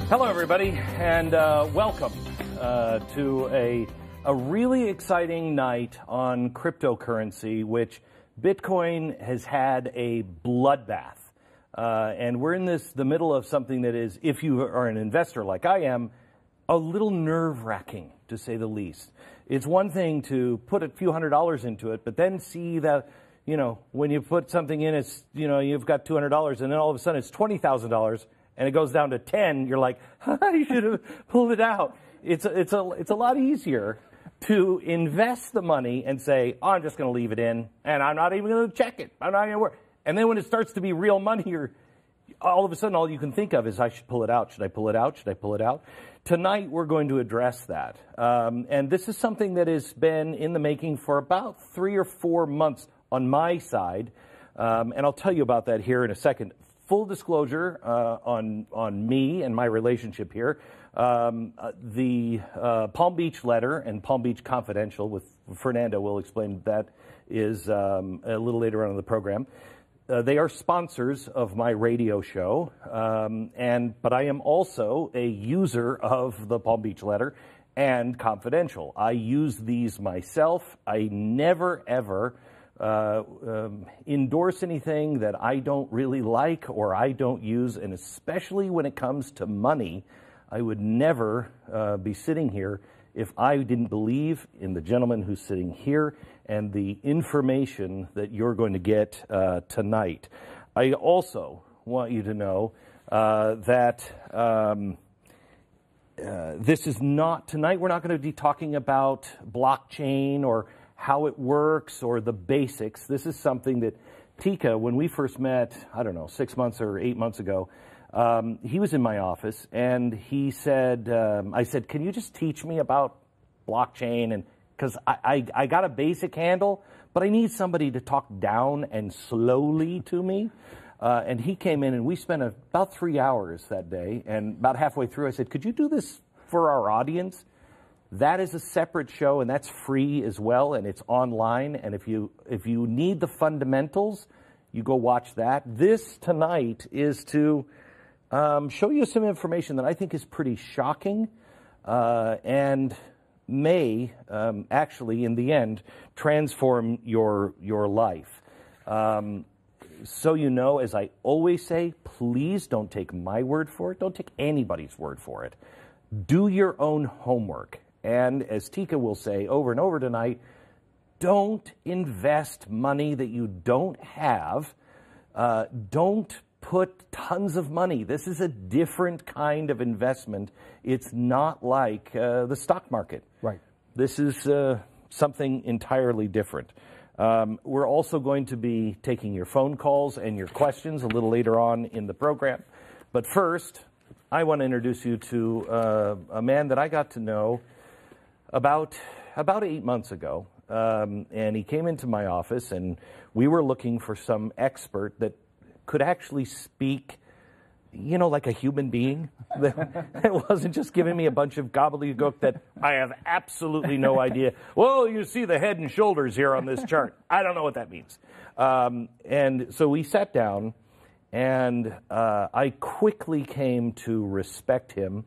Hello, everybody, and welcome to a really exciting night on cryptocurrency, which Bitcoin has had a bloodbath. And we're in the middle of something that is, if you are an investor like I am, a little nerve-wracking, to say the least. It's one thing to put a few $100s into it, but then see that, when you put something in, it's, you've got $200, and then all of a sudden it's $20,000, and it goes down to 10, you're like, you should have pulled it out. It's a lot easier to invest the money and say, oh, I'm just going to leave it in, and I'm not even going to check it. I'm not going to work. And then when it starts to be real money, all of a sudden all you can think of is, I should pull it out. Should I pull it out? Should I pull it out? Tonight we're going to address that. And this is something that has been in the making for about 3 or 4 months on my side. And I'll tell you about that here in a second. Full disclosure on me and my relationship here. The Palm Beach Letter and Palm Beach Confidential, with Fernando will explain that, is a little later on in the program. They are sponsors of my radio show, but I am also a user of the Palm Beach Letter and Confidential. I use these myself. I never, ever endorse anything that I don't really like or I don't use, and especially when it comes to money, I would never be sitting here if I didn't believe in the gentleman who's sitting here and the information that you're going to get tonight. I also want you to know that this is not, tonight we're not going to be talking about blockchain or how it works or the basics. This is something that Tika, when we first met, I don't know, 6 months or 8 months ago, he was in my office and he said, I said, can you just teach me about blockchain? And because I got a basic handle, but I need somebody to talk down and slowly to me. And he came in and we spent about 3 hours that day. And about halfway through, I said, could you do this for our audience? That is a separate show, and that's free as well, and it's online. And if you need the fundamentals, you go watch that. This tonight is to show you some information that I think is pretty shocking and may actually, in the end, transform your life. So you know, as I always say, please don't take my word for it. Don't take anybody's word for it. Do your own homework. And as Tika will say over and over tonight, don't invest money that you don't have. Don't put tons of money. This is a different kind of investment. It's not like the stock market. Right. This is something entirely different. We're also going to be taking your phone calls and your questions a little later on in the program. But first, I want to introduce you to a man that I got to know about 8 months ago, and he came into my office, and we were looking for some expert that could actually speak, like a human being. That wasn't just giving me a bunch of gobbledygook that I have absolutely no idea. Well, you see the head and shoulders here on this chart. I don't know what that means. And so we sat down, and I quickly came to respect him.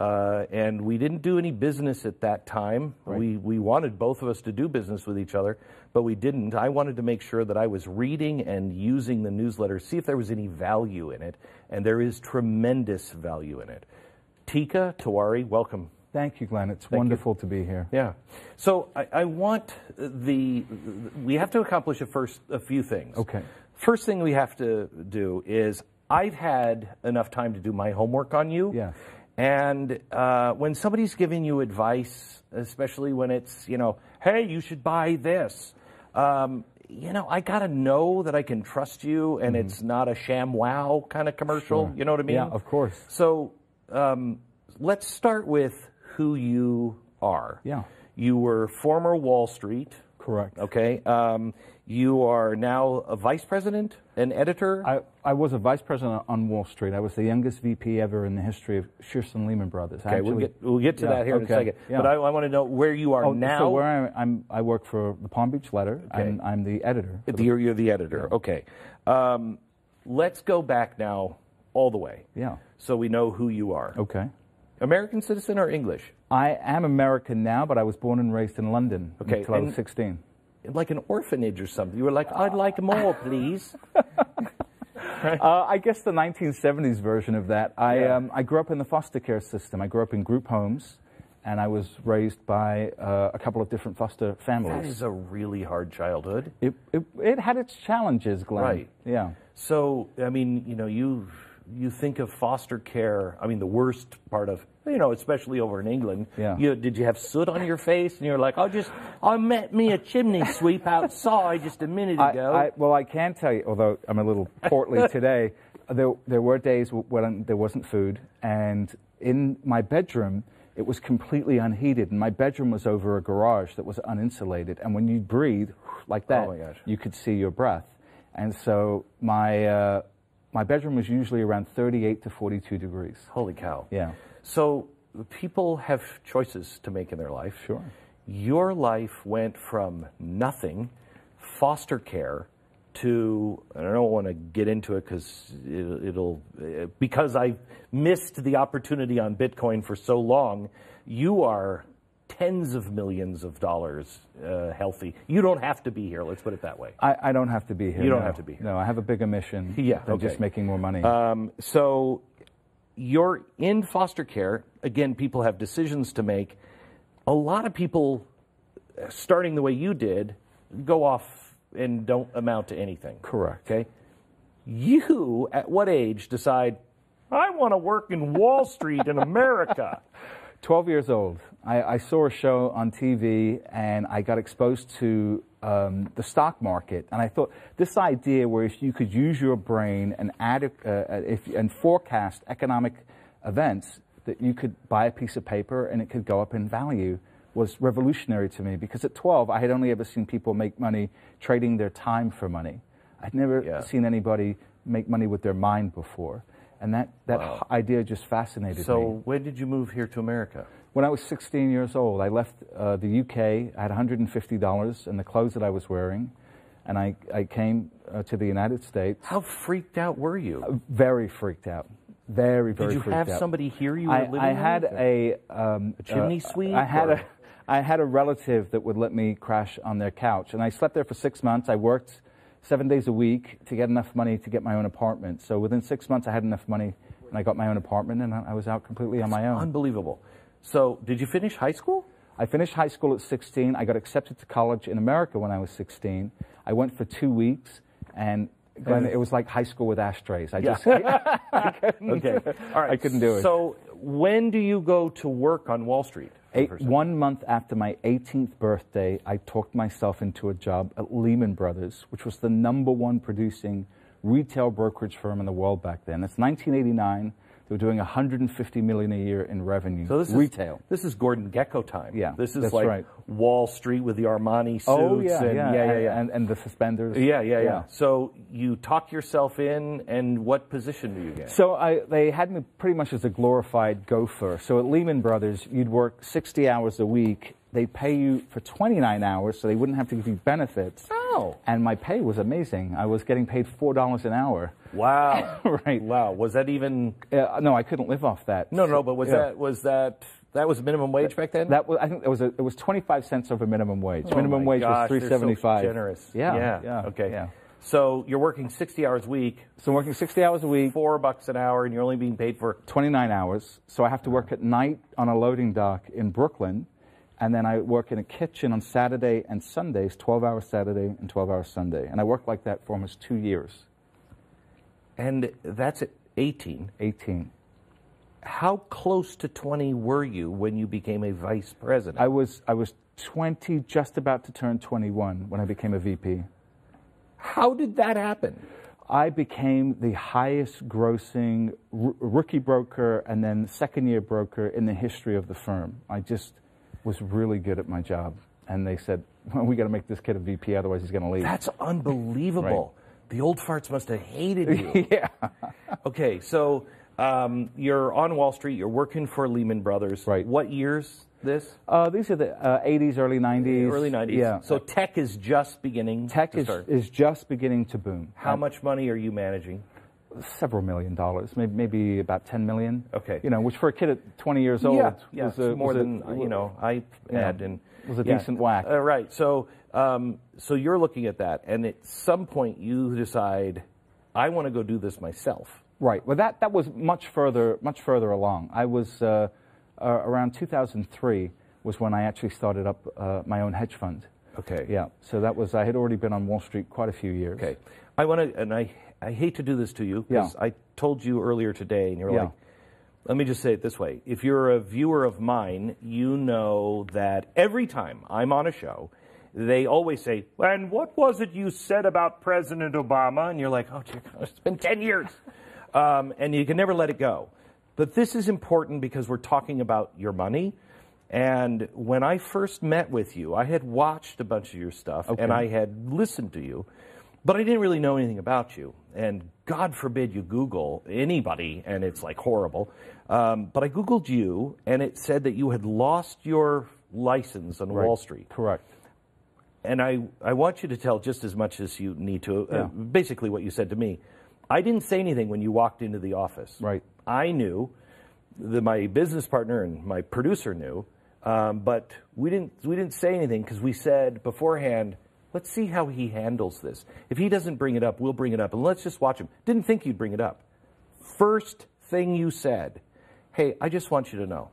And we didn't do any business at that time. Right. We wanted both of us to do business with each other, but we didn't. I wanted to make sure that I was reading and using the newsletter, see if there was any value in it, and there is tremendous value in it. Tika Tiwari, welcome. Thank you, Glenn. It's wonderful to be here. Yeah. So I want we have to accomplish a few things. Okay. First thing we have to do is I've had enough time to do my homework on you. Yeah. And when somebody's giving you advice, especially when it's, hey, you should buy this, I got to know that I can trust you and it's not a ShamWow kind of commercial. Sure. You know what I mean? Yeah, of course. So let's start with who you are. Yeah. You were former Wall Street. Correct. Okay. You are now a vice president, an editor? I was a vice president on Wall Street. I was the youngest VP ever in the history of Shearson Lehman Brothers. Okay, we'll get to that here in a second. Yeah. But I want to know where you are now. So where I work for the Palm Beach Letter. Okay. I'm the editor. You're the editor. Yeah. Okay. Let's go back now all the way. Yeah. so we know who you are. Okay. American citizen or English? I am American now, but I was born and raised in London until I was 16. Like an orphanage or something. You were like, I'd like more, please. I guess the 1970s version of that. I grew up in the foster care system. I grew up in group homes, and I was raised by a couple of different foster families. That is a really hard childhood. It had its challenges, Glenn. Right. Yeah. So, I mean, you know, you think of foster care, I mean, the worst part of, you know, especially over in England. Yeah. Did you have soot on your face? And you're like, I met me a chimney sweep outside just a minute ago. Well, I can tell you, although I'm a little portly today, there were days when there wasn't food, and in my bedroom, it was completely unheated, and my bedroom was over a garage that was uninsulated, and when you breathe like that, oh my gosh, you could see your breath. And so my bedroom was usually around 38 to 42 degrees. Holy cow. Yeah. So people have choices to make in their life. Sure. Your life went from nothing, foster care, to, and I don't want to get into it because I missed the opportunity on Bitcoin for so long, you are tens of millions of dollars healthy. You don't have to be here, let's put it that way. I don't have to be here. You don't have to be here. No, I have a bigger mission than just making more money. So you're in foster care. Again, people have decisions to make. A lot of people, starting the way you did, go off and don't amount to anything. Correct. Okay? You, at what age, decide, I want to work in Wall Street in America? 12 years old. I saw a show on TV, and I got exposed to the stock market. And I thought, this idea where if you could use your brain and forecast economic events, that you could buy a piece of paper and it could go up in value, was revolutionary to me, because at 12, I had only ever seen people make money trading their time for money. I'd never seen anybody make money with their mind before. And that idea just fascinated me. So when did you move here to America? When I was 16 years old. I left the UK. I had $150 in the clothes that I was wearing, and I came to the United States. How freaked out were you? Very freaked out. Very, very freaked out. Did you have somebody here you were living with? I had a chimney sweep? I had a relative that would let me crash on their couch, and I slept there for 6 months. I worked 7 days a week to get enough money to get my own apartment. So within 6 months, I had enough money, and I got my own apartment, and I was out completely on my own. Unbelievable. So did you finish high school? I finished high school at 16. I got accepted to college in America when I was 16. I went for 2 weeks, and Glenn, it was like high school with ashtrays. I couldn't do it. So when do you go to work on Wall Street? 1 month after my 18th birthday, I talked myself into a job at Lehman Brothers, which was the #1 producing retail brokerage firm in the world back then. It's 1989. They were doing $150 million a year in revenue. So this retail. This is Gordon Gekko time. Yeah, this is like Wall Street with the Armani suits. Oh yeah, and the suspenders. Yeah. So you talk yourself in, and what position do you get? So they had me pretty much as a glorified gopher. So at Lehman Brothers, you'd work 60 hours a week. They pay you for 29 hours, so they wouldn't have to give you benefits. Oh. And my pay was amazing. I was getting paid $4 an hour. Wow. Right. Wow. Was that even? No, I couldn't live off that. No. But was that minimum wage back then? I think it was 25 cents over minimum wage. Minimum wage was $3.75. So generous. Yeah. Okay. Yeah. So you're working 60 hours a week. So I'm working 60 hours a week. $4 an hour, and you're only being paid for 29 hours. So I have to work at night on a loading dock in Brooklyn. And then I work in a kitchen on Saturday and Sundays, 12 hours Saturday and 12 hours Sunday. And I worked like that for almost 2 years. And that's at 18? 18. How close to 20 were you when you became a vice president? I was 20, just about to turn 21 when I became a VP. How did that happen? I became the highest grossing rookie broker and then second-year broker in the history of the firm. I just was really good at my job. And they said, well, we got to make this kid a VP, otherwise he's going to leave. That's unbelievable. Right. The old farts must have hated you. Yeah. Okay, so you're on Wall Street, you're working for Lehman Brothers. Right. What years this? These are the 80s, early 90s. Early 90s. Yeah. So tech is just beginning to start. Is just beginning to boom. How much money are you managing? Several $1 million, maybe about 10 million. Okay. You know, which for a kid at 20 years old was more than I had, and was a decent whack. Right. So, so you're looking at that, and at some point you decide, I want to go do this myself. Right. Well, that was much further along. I was around 2003 was when I actually started up my own hedge fund. Okay. Yeah. So that was, I had already been on Wall Street quite a few years. Okay. I want to, and I hate to do this to you, because I told you earlier today, and you're like, let me just say it this way. If you're a viewer of mine, you know that every time I'm on a show, they always say, and what was it you said about President Obama? And you're like, oh, dear God, it's been 10 years. And you can never let it go. But this is important because we're talking about your money. And when I first met with you, I had watched a bunch of your stuff, and I had listened to you, but I didn't really know anything about you. And God forbid you Google anybody, and it's like horrible. But I Googled you, and it said that you had lost your license on Wall Street. Correct. And I want you to tell just as much as you need to, basically what you said to me. I didn't say anything when you walked into the office. Right. I knew, my business partner and my producer knew, but we didn't say anything because we said beforehand, let's see how he handles this. If he doesn't bring it up, we'll bring it up, and let's just watch him. Didn't think you'd bring it up. First thing you said, hey, I just want you to know.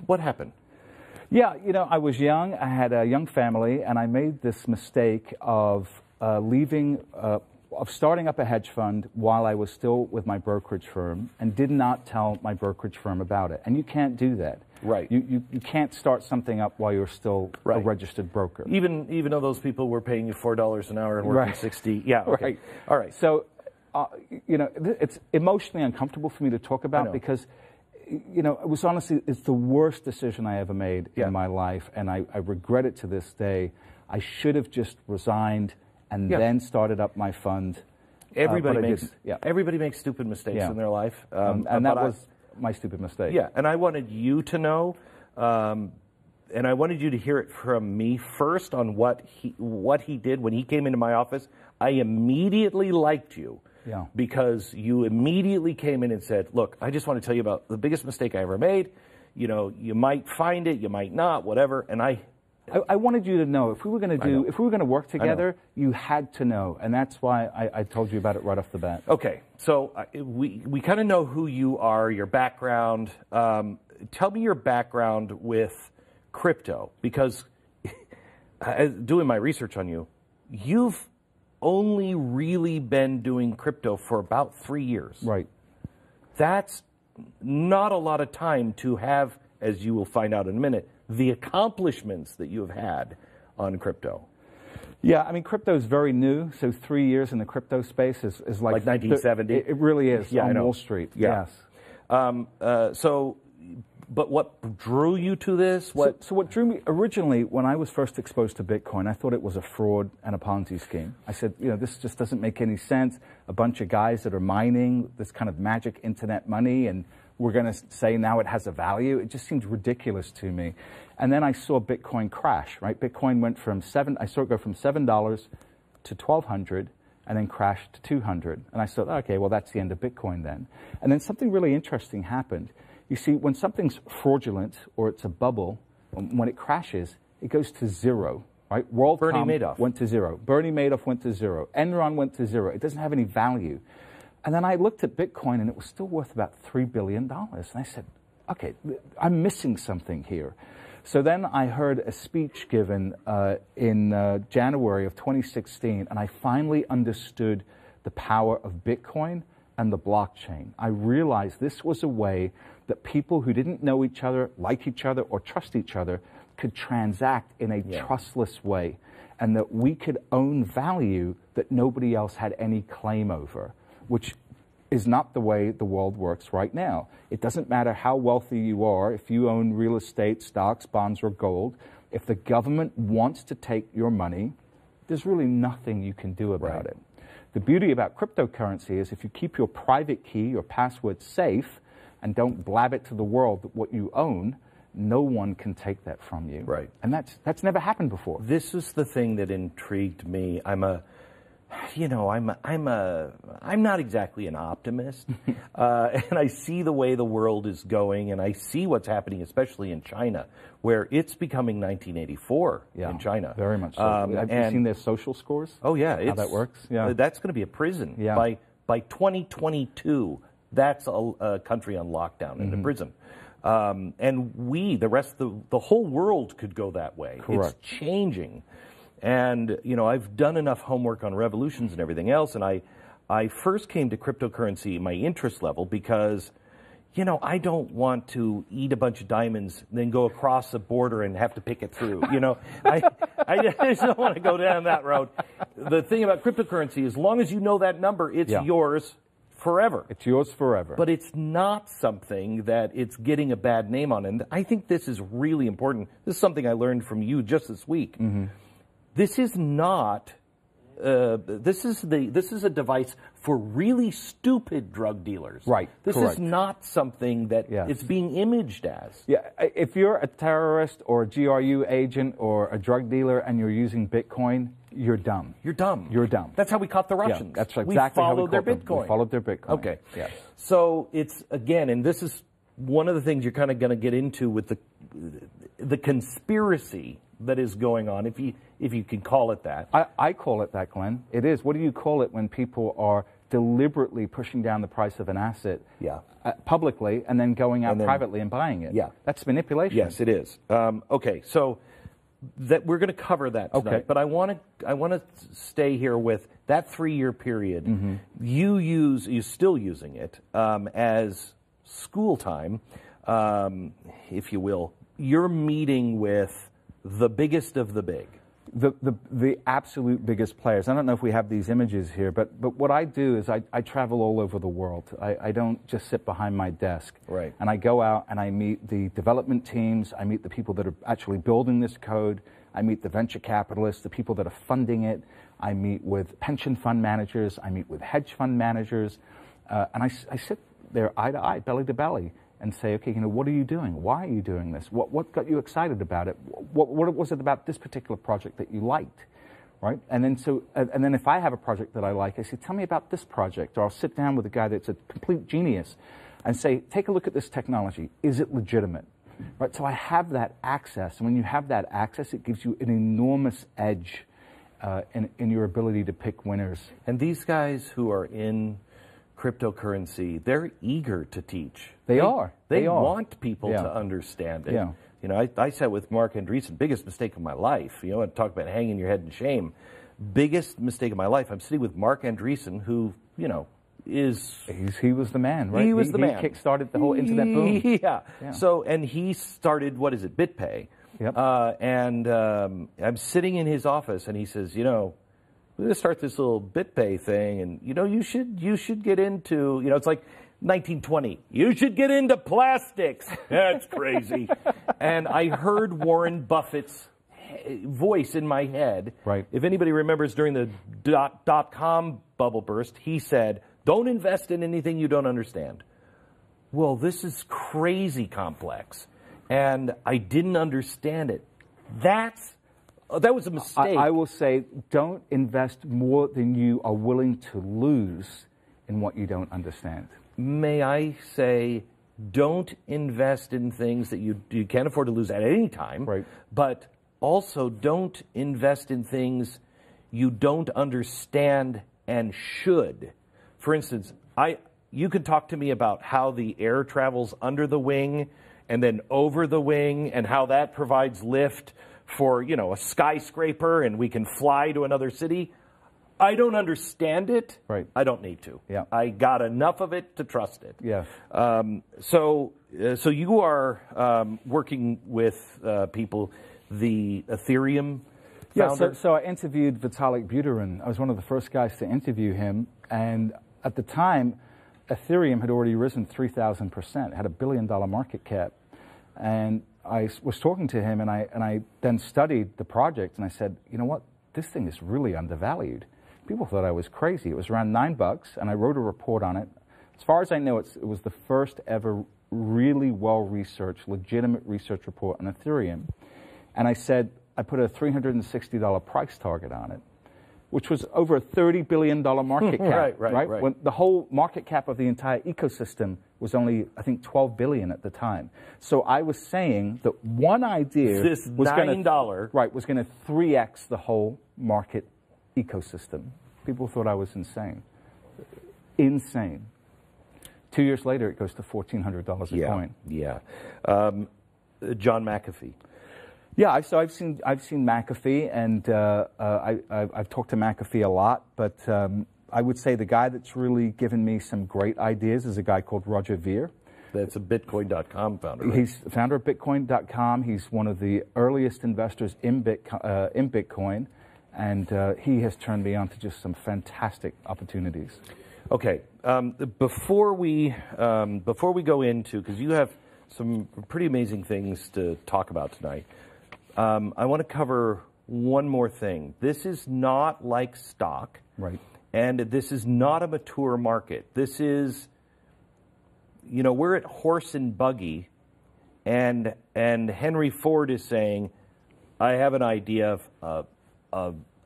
What happened? Yeah, you know, I was young, I had a young family, and I made this mistake of starting up a hedge fund while I was still with my brokerage firm, and did not tell my brokerage firm about it. And you can't do that. Right. You can't start something up while you're still a registered broker. Even though those people were paying you $4 an hour and working 60. Yeah. Okay. Right. All right. So, you know, it's emotionally uncomfortable for me to talk about because, you know, it was honestly, it's the worst decision I ever made in my life, and I regret it to this day. I should have just resigned and then started up my fund. Everybody makes stupid mistakes in their life. And that was my stupid mistake. Yeah, and I wanted you to know, and I wanted you to hear it from me first on what he did when he came into my office. I immediately liked you. Yeah. Because you immediately came in and said, look, I just want to tell you about the biggest mistake I ever made. You know, you might find it, you might not, whatever. And I wanted you to know if we were going to work together, you had to know. And that's why I told you about it right off the bat. Okay. So we kind of know who you are, your background. Tell me your background with crypto, because doing my research on you, you've only really been doing crypto for about 3 years. Right. That's not a lot of time to have, as you will find out in a minute, the accomplishments that you have had on crypto. Yeah, I mean, crypto is very new, so 3 years in the crypto space is like 1970. It really is on Wall Street. Yeah. Yes. But what drew you to this? So what drew me originally, when I was first exposed to Bitcoin, I thought it was a fraud and a Ponzi scheme. I said, you know, this just doesn't make any sense. A bunch of guys that are mining this kind of magic internet money, and we're going to say now it has a value. It just seemed ridiculous to me. And then I saw Bitcoin crash, right? Bitcoin went from I saw it go from $7 to $1,200, and then crashed to 200. And I thought, okay, well, that's the end of Bitcoin then. And then something really interesting happened. You see, when something's fraudulent or it's a bubble, when it crashes, it goes to zero, right? Bernie Madoff went to zero. Bernie Madoff went to zero. Enron went to zero. It doesn't have any value. And then I looked at Bitcoin, and it was still worth about $3 billion. And I said, okay, I'm missing something here. So then I heard a speech given in January of 2016, and I finally understood the power of Bitcoin and the blockchain. I realized this was a way that people who didn't know each other, like each other, or trust each other could transact in a trustless way, and that we could own value that nobody else had any claim over, which is not the way the world works right now. It doesn't matter how wealthy you are, if you own real estate, stocks, bonds, or gold, if the government wants to take your money, there's really nothing you can do about it. The beauty about cryptocurrency is if you keep your private key, your password safe, and don't blab it to the world that what you own, no one can take that from you. Right. And that's never happened before. This is the thing that intrigued me. I'm a you know, I'm not exactly an optimist, and I see the way the world is going, and I see what's happening, especially in China, where it's becoming 1984 in China. Very much so. Have you seen their social scores? Oh yeah, how that works. Yeah, that's going to be a prison. Yeah. By 2022, that's a country on lockdown and a prison. And the rest of the whole world could go that way. Correct. It's changing. And, you know, I've done enough homework on revolutions and everything else, and I first came to cryptocurrency, my interest level, because, you know, I don't want to eat a bunch of diamonds and then go across a border and have to pick it through. You know, I just don't want to go down that road. The thing about cryptocurrency, as long as you know that number, it's yours forever. It's yours forever. But it's not something that it's getting a bad name on. And I think this is really important. This is something I learned from you just this week. This is not. This is a device for really stupid drug dealers. Right. This is not something that it's being imaged as. Yeah. If you're a terrorist or a GRU agent or a drug dealer and you're using Bitcoin, you're dumb. You're dumb. You're dumb. That's how we caught the Russians. Yeah, that's exactly how we followed their them. Bitcoin. We followed their Bitcoin. Okay. Yes. So it's, again, and this is one of the things you're kind of going to get into with the conspiracy that is going on, if you can call it that. I call it that, Glenn. It is. What do you call it when people are deliberately pushing down the price of an asset publicly and then going out privately and buying it? Yeah. That's manipulation. Yes, it is. Okay, so that we're going to cover that tonight, but I want to stay here with that 3-year period. You're still using it as school time, if you will. You're meeting with the biggest of the big. The absolute biggest players. I don't know if we have these images here, but what I do is I travel all over the world. I don't just sit behind my desk. Right. And I go out and I meet the development teams, I meet the people that are actually building this code, I meet the venture capitalists, the people that are funding it, I meet with pension fund managers, I meet with hedge fund managers, and I sit there eye to eye, belly to belly, and say, okay, you know, what are you doing? Why are you doing this? What got you excited about it? What was it about this particular project that you liked, right? And then if I have a project that I like, I say, tell me about this project. Or I'll sit down with a guy that's a complete genius and say, take a look at this technology. Is it legitimate? Right? So I have that access. And when you have that access, it gives you an enormous edge in your ability to pick winners. And these guys who are in cryptocurrency, they're eager to teach. They want people to understand it. Yeah. You know, I sat with Marc Andreessen, biggest mistake of my life. You know, I talk about hanging your head in shame. Biggest mistake of my life. I'm sitting with Marc Andreessen, who, you know, he was the man, right? He was the man. He kick-started the whole internet boom. Yeah. So, and he started, what is it, BitPay. Yep. And I'm sitting in his office, and he says, you know, we're going to start this little BitPay thing, and, you know, you should get into, you know, it's like 1920. You should get into plastics. That's crazy. And I heard Warren Buffett's voice in my head. Right. If anybody remembers during the dot-com bubble burst, he said, don't invest in anything you don't understand. Well, this is crazy complex, and I didn't understand it. That was a mistake. I will say, don't invest more than you are willing to lose in what you don't understand. May I say, don't invest in things that you can't afford to lose at any time. Right. But also don't invest in things you don't understand and should. For instance, you could talk to me about how the air travels under the wing and then over the wing and how that provides lift for, you know, a skyscraper and we can fly to another city. I don't understand it. Right. I don't need to. Yeah. I got enough of it to trust it. Yeah. So you are working with people, the Ethereum founder? Yeah, so I interviewed Vitalik Buterin. I was one of the first guys to interview him, and at the time, Ethereum had already risen 3,000%. It had $1 billion market cap, and I was talking to him, and I then studied the project, and I said, you know what, this thing is really undervalued. People thought I was crazy. It was around $9, and I wrote a report on it. As far as I know, it was the first ever really well-researched, legitimate research report on Ethereum. And I said, I put a $360 price target on it. which was over a $30 billion market cap. Right. When the whole market cap of the entire ecosystem was only, I think, $12 billion at the time. So I was saying that one idea this was going to 3x the whole market ecosystem. People thought I was insane. Insane. 2 years later, it goes to $1,400 a coin. Yeah. John McAfee. Yeah, so I've seen McAfee, and I've talked to McAfee a lot, but I would say the guy that's really given me some great ideas is a guy called Roger Ver. That's a Bitcoin.com founder. Right? He's the founder of Bitcoin.com. He's one of the earliest investors in Bitcoin, and he has turned me on to just some fantastic opportunities. Okay, before we go into, because you have some pretty amazing things to talk about tonight, I want to cover one more thing. This is not like stock, right? And this is not a mature market. This is, we're at horse and buggy, and Henry Ford is saying, I have an idea of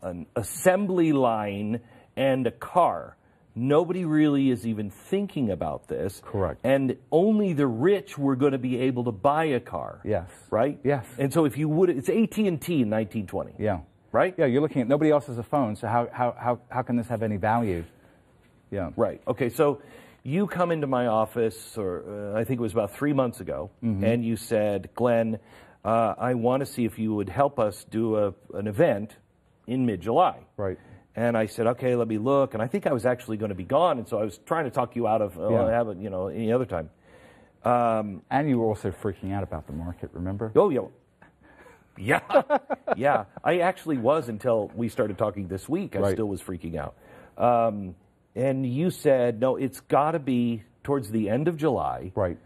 an assembly line and a car. Nobody really is even thinking about this. Correct. And only the rich were going to be able to buy a car. Yes. Right? Yes. And so if you would, it's AT&T in 1920. Yeah. Right? Yeah, you're looking at, nobody else has a phone, so how can this have any value? Yeah. Right. Okay, so you come into my office, or I think it was about 3 months ago, and you said, Glenn, I want to see if you would help us do an event in mid-July. Right. And I said, okay, let me look. And I think I was actually going to be gone, and so I was trying to talk you out of have it, any other time. And you were also freaking out about the market, remember? Oh, yeah. Yeah. I actually was until we started talking this week. I still was freaking out. And you said, no, it's got to be towards the end of July. Right.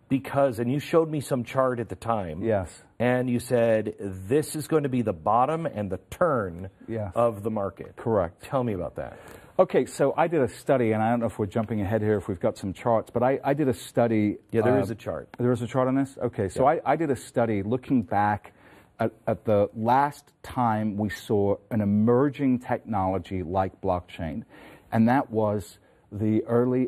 Because, and you showed me some chart at the time. Yes. And you said, this is going to be the bottom and the turn of the market. Correct. Tell me about that. Okay, so I did a study, and I don't know if we're jumping ahead here, if we've got some charts, but I did a study. Yeah, there is a chart. There is a chart on this? Okay, so I did a study looking back at the last time we saw an emerging technology like blockchain, and that was the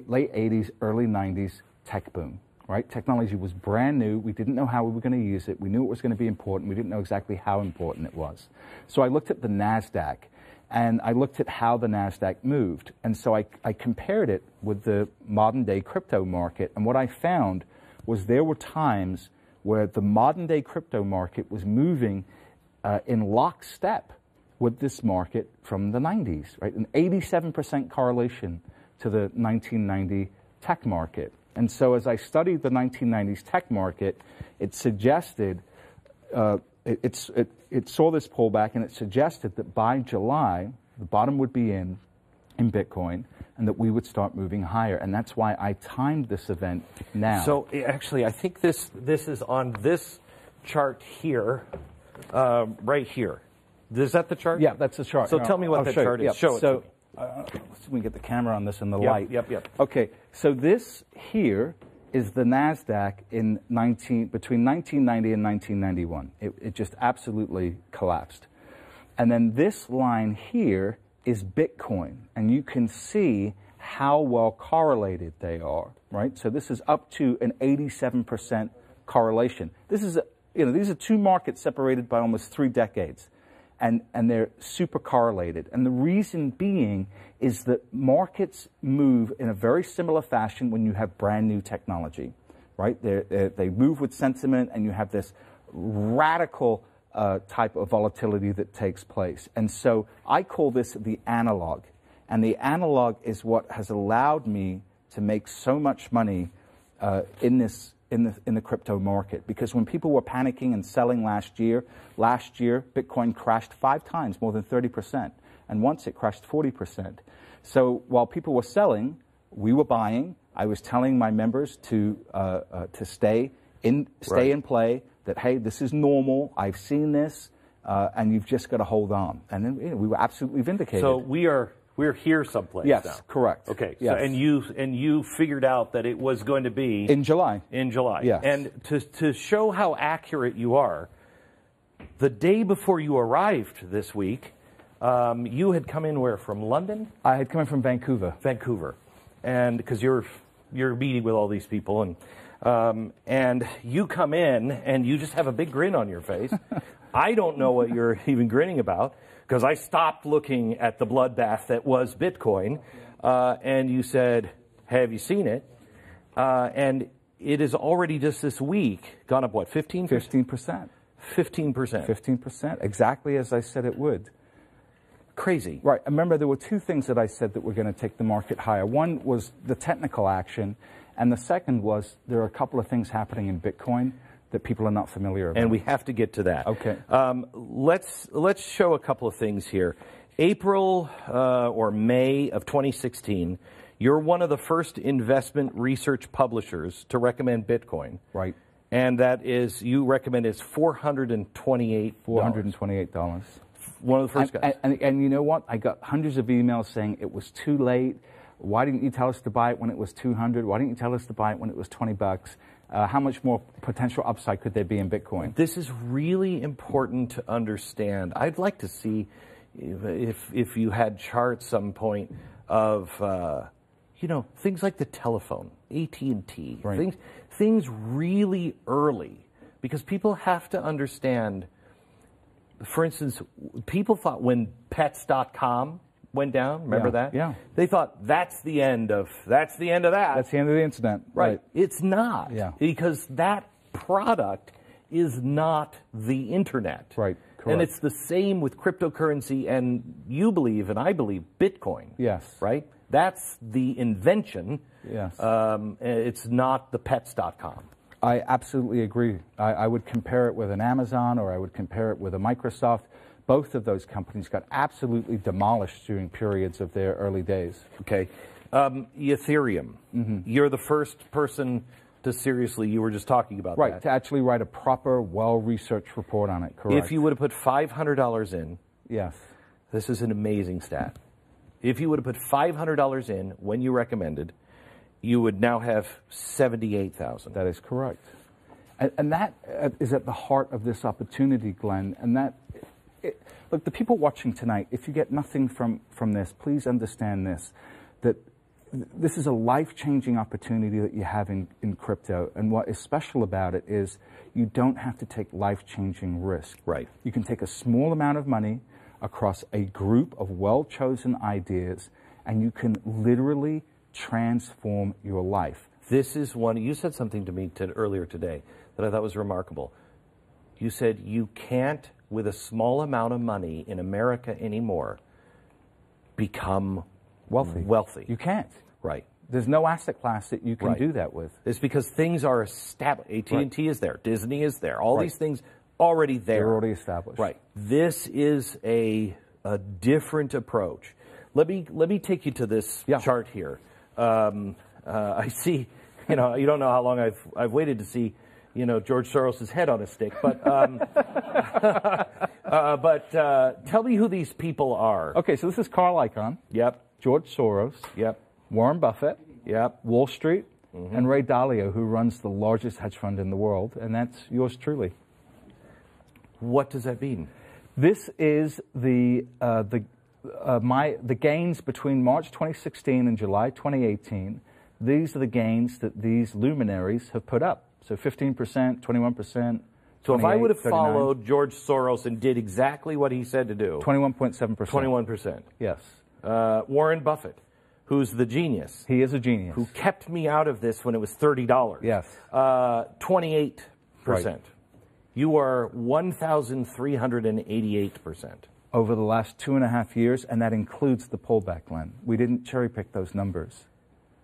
late 80s, early 90s tech boom. Right? Technology was brand new. We didn't know how we were going to use it. We knew it was going to be important. We didn't know exactly how important it was. So I looked at the NASDAQ, and I looked at how the NASDAQ moved. And so I compared it with the modern-day crypto market. And what I found was there were times where the modern-day crypto market was moving in lockstep with this market from the 90s, right? An 87% correlation to the 1990 tech market. And so as I studied the 1990s tech market, it suggested, it saw this pullback, and it suggested that by July, the bottom would be in Bitcoin, and that we would start moving higher. And that's why I timed this event now. So actually, I think this is on this chart here, right here. Is that the chart? Yeah, that's the chart. So tell me what that chart is. Show it to me. Let's see if we can get the camera on this and the light. Yep. Okay, so this here is the NASDAQ between 1990 and 1991. It just absolutely collapsed. And then this line here is Bitcoin, and you can see how well correlated they are, right? So this is up to an 87% correlation. This is, these are two markets separated by almost 3 decades. And they're super correlated. And the reason being is that markets move in a very similar fashion when you have brand new technology, right? They move with sentiment, and you have this radical type of volatility that takes place. And so I call this the analog. And the analog is what has allowed me to make so much money in the crypto market, because when people were panicking and selling last year, Bitcoin crashed 5 times, more than 30%, and once it crashed 40%. So while people were selling, we were buying. I was telling my members to stay in play. That hey, this is normal. I've seen this, and you've just got to hold on. And then we were absolutely vindicated. So we're here someplace now. Yes, correct. Okay. Yes. So, and you figured out that it was going to be in July. In July. Yes. And to show how accurate you are, the day before you arrived this week, You had come in where, from London? I had come in from Vancouver. Vancouver. And because you're meeting with all these people, and you come in and you just have a big grin on your face. I don't know what you're even grinning about, because I stopped looking at the bloodbath that was Bitcoin, and you said, hey, have you seen it? And it is already just this week gone up, what, 15%? 15%. 15%. 15%, exactly as I said it would. Crazy. Right. Remember, there were two things that I said that were going to take the market higher. One was the technical action, and the second was there are a couple of things happening in Bitcoin that people are not familiar about. And we have to get to that. Okay. Let's show a couple of things here. April or May of 2016, you're one of the first investment research publishers to recommend Bitcoin. Right. And that is, you recommend it's $428. $428. One of the first guys. And you know what? I got hundreds of emails saying it was too late. Why didn't you tell us to buy it when it was 200? Why didn't you tell us to buy it when it was 20 bucks? How much more potential upside could there be in Bitcoin? This is really important to understand. I'd like to see if you had charts some point of things like the telephone, AT&T, right. things really early, because people have to understand. For instance, people thought when pets.com went down, remember that? Yeah. They thought that's the end of that. That's the end of the internet. Right. It's not. Yeah. Because that product is not the internet. Right. Correct. And it's the same with cryptocurrency, and you believe, and I believe, Bitcoin. Yes. Right? That's the invention. Yes. It's not the pets.com. I absolutely agree. I would compare it with an Amazon, or I would compare it with a Microsoft. Both of those companies got absolutely demolished during periods of their early days. Okay. Ethereum. Mm-hmm. You're the first person to seriously, you were just talking about right, that. To actually write a proper, well-researched report on it, correct. If you would have put $500 in, yes, this is an amazing stat. If you would have put $500 in when you recommended, you would now have 78,000. That is correct. And that is at the heart of this opportunity, Glenn. And that, look, the people watching tonight, if you get nothing from this, please understand this, that this is a life-changing opportunity that you have in crypto. And what is special about it is you don't have to take life-changing risk. Right. You can take a small amount of money across a group of well-chosen ideas, and you can literally transform your life. This is one, you said something to me earlier today that I thought was remarkable. You said you can't, with a small amount of money in America anymore, become wealthy. You can't. Right. There's no asset class that you can do that with. It's because things are established. AT&T is there. Disney is there. All these things already there. They're already established. Right. This is a different approach. Let me take you to this chart here. I see, you don't know how long I've waited to see, George Soros' head on a stick, but tell me who these people are. Okay, so this is Carl Icahn. Yep. George Soros. Yep. Warren Buffett. Yep. Wall Street. Mm-hmm. And Ray Dalio, who runs the largest hedge fund in the world, and that's yours truly. What does that mean? This is the gains between March 2016 and July 2018. These are the gains that these luminaries have put up. So 15%, 21%. So if I would have followed George Soros and did exactly what he said to do, 21.7%. 21%. Yes. Warren Buffett, who's the genius. He is a genius. Who kept me out of this when it was $30. Yes. 28%. Right. You are 1,388%. Over the last 2.5 years, and that includes the pullback, Glenn. We didn't cherry pick those numbers.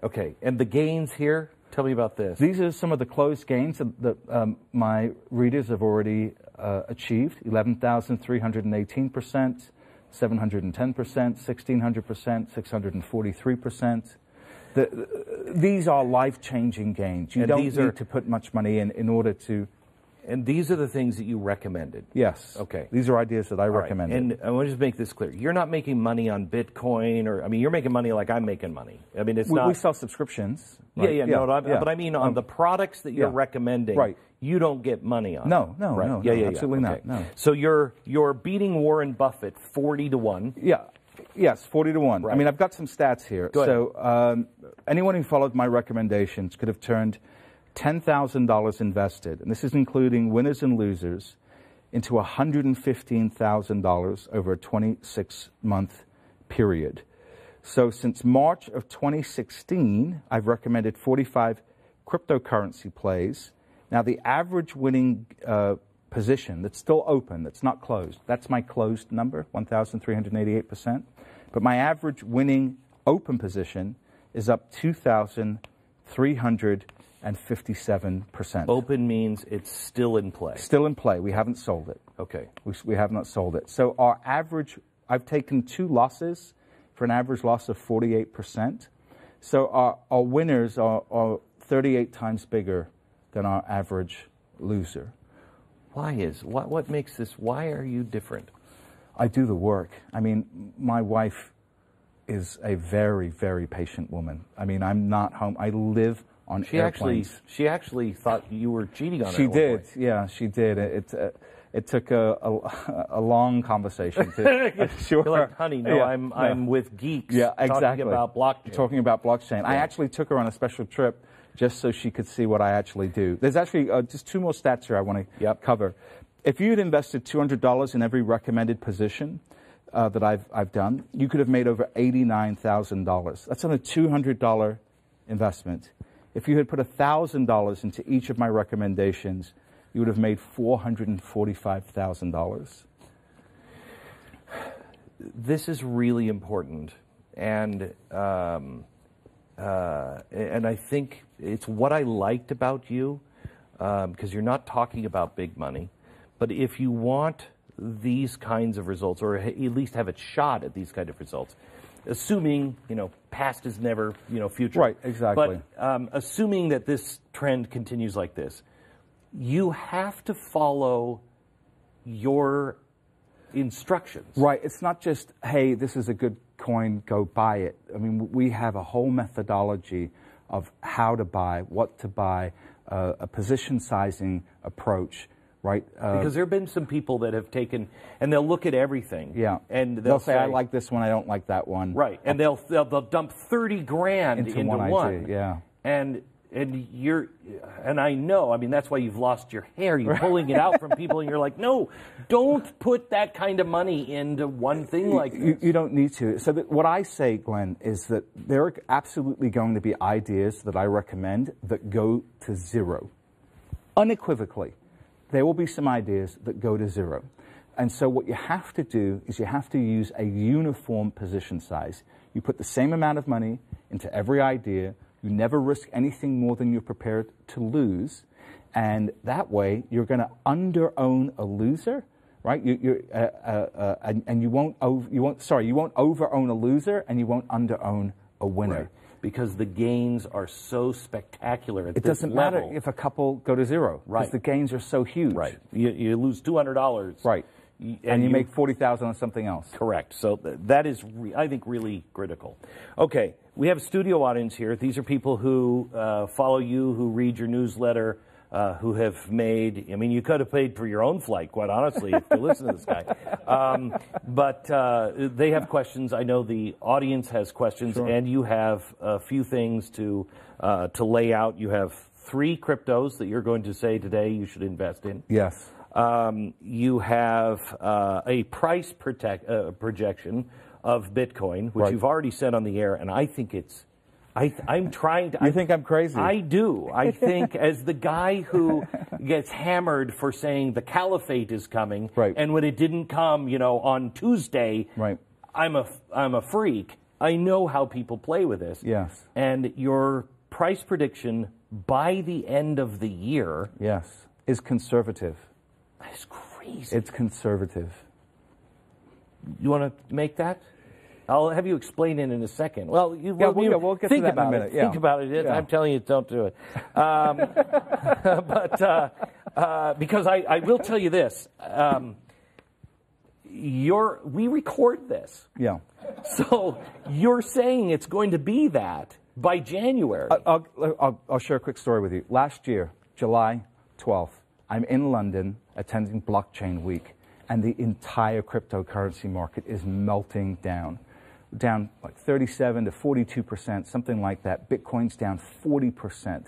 Okay, and the gains here, tell me about this. These are some of the closed gains that my readers have already achieved. 11,318%, 710%, 1,600%, 643%. These are life-changing gains. You don't need to put much money in order to And these are the things that you recommended? Yes. Okay. These are ideas that I recommended. And I want to just make this clear. You're not making money on Bitcoin, or, I mean, you're making money like I'm making money. I mean, it's not... We sell subscriptions. Right? But I mean on the products that you're recommending, you don't get money on. No, absolutely okay. not. No. So you're beating Warren Buffett 40-1. Yeah. Yes, 40-1. Right. I mean, I've got some stats here. Go ahead. So anyone who followed my recommendations could have turned $10,000 invested, and this is including winners and losers, into $115,000 over a 26-month period. So since March of 2016, I've recommended 45 cryptocurrency plays. Now, the average winning position that's still open, that's not closed, that's my closed number, 1,388%. But my average winning open position is up 2,357%. Open means it's still in play. Still in play. We haven't sold it. Okay. We have not sold it. So our average, I've taken 2 losses for an average loss of 48%. So our winners are 38 times bigger than our average loser. What makes this, why are you different? I do the work. I mean, my wife is a very, very patient woman. I mean, I'm not home. I live on airplanes. She actually thought you were cheating on her. She did. Yeah, she did. It took a long conversation to assure You're like, honey, no, yeah, I'm with geeks. Yeah, exactly. Talking about blockchain. Talking about blockchain. Yeah. I actually took her on a special trip just so she could see what I actually do. There's actually just 2 more stats here I want to cover. If you had invested $200 in every recommended position that I've done, you could have made over $89,000. That's on a $200 investment. If you had put $1,000 into each of my recommendations, you would have made $445,000. This is really important, and I think it's what I liked about you, because you're not talking about big money. But if you want these kinds of results, or at least have a shot at these kind of results, assuming, past is never, future. Right, exactly. But assuming that this trend continues like this, you have to follow your instructions. Right. It's not just, hey, this is a good coin, go buy it. I mean, we have a whole methodology of how to buy, what to buy, a position sizing approach. Right, because there have been some people that have taken, and they'll look at everything. Yeah, and they'll say, I like this one, I don't like that one. Right, and they'll dump 30 grand into one. Idea, yeah, and I know. I mean, that's why you've lost your hair. You're pulling it out from people, and you're like, no, don't put that kind of money into one thing like this. You don't need to. So what I say, Glenn, is that there are absolutely going to be ideas that I recommend that go to zero, unequivocally. There will be some ideas that go to zero. And so what you have to do is you have to use a uniform position size. You put the same amount of money into every idea. You never risk anything more than you're prepared to lose. And that way, you're going to under-own a loser, right? And you won't over-own a loser, and you won't under-own a winner. Right. Because the gains are so spectacular at this level. It doesn't matter if a couple go to zero. Right. Because the gains are so huge. Right. You lose $200. Right. And you make $40,000 on something else. Correct. So that is, I think, really critical. Okay. We have a studio audience here. These are people who follow you, who read your newsletter, who have made, I mean, you could have paid for your own flight, quite honestly, if you listen to this guy. But they have questions. I know the audience has questions, sure. And you have a few things to lay out. You have 3 cryptos that you're going to say today you should invest in. Yes. You have a price projection of Bitcoin, which you've already said on the air, and I think it's, I'm trying to... You think I'm crazy? I do. I think as the guy who gets hammered for saying the caliphate is coming, and when it didn't come, on Tuesday, I'm a freak. I know how people play with this. Yes. And your price prediction by the end of the year... Yes. Is conservative. That's crazy. It's conservative. You want to make that? I'll have you explain it in a second. Well, we'll get think to that about in a minute. Think about it. Yeah. I'm telling you, don't do it. But Because I will tell you this. We record this. Yeah. So you're saying it's going to be that by January. I'll share a quick story with you. Last year, July 12th, I'm in London attending Blockchain Week, and the entire cryptocurrency market is melting down like 37 to 42%, something like that. Bitcoin's down 40%.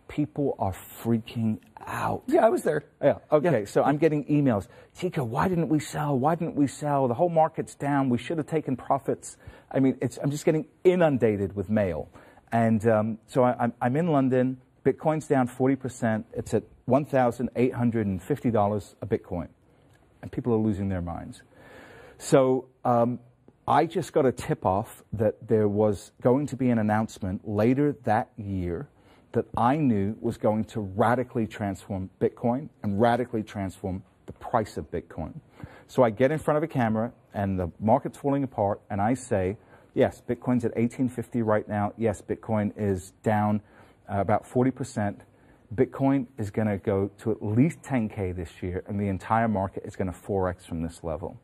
People are freaking out. Yeah, I was there. Yeah. Okay. Yeah. So I'm getting emails. Tika, why didn't we sell? Why didn't we sell? The whole market's down. We should have taken profits. I mean, I'm just getting inundated with mail. And so I'm in London. Bitcoin's down 40%. It's at $1,850 a Bitcoin. And people are losing their minds. So I just got a tip-off that there was going to be an announcement later that year that I knew was going to radically transform Bitcoin and radically transform the price of Bitcoin. So I get in front of a camera, and the market's falling apart, and I say, yes, Bitcoin's at $1,850 right now. Yes, Bitcoin is down about 40%. Bitcoin is going to go to at least 10K this year, and the entire market is going to 4X from this level.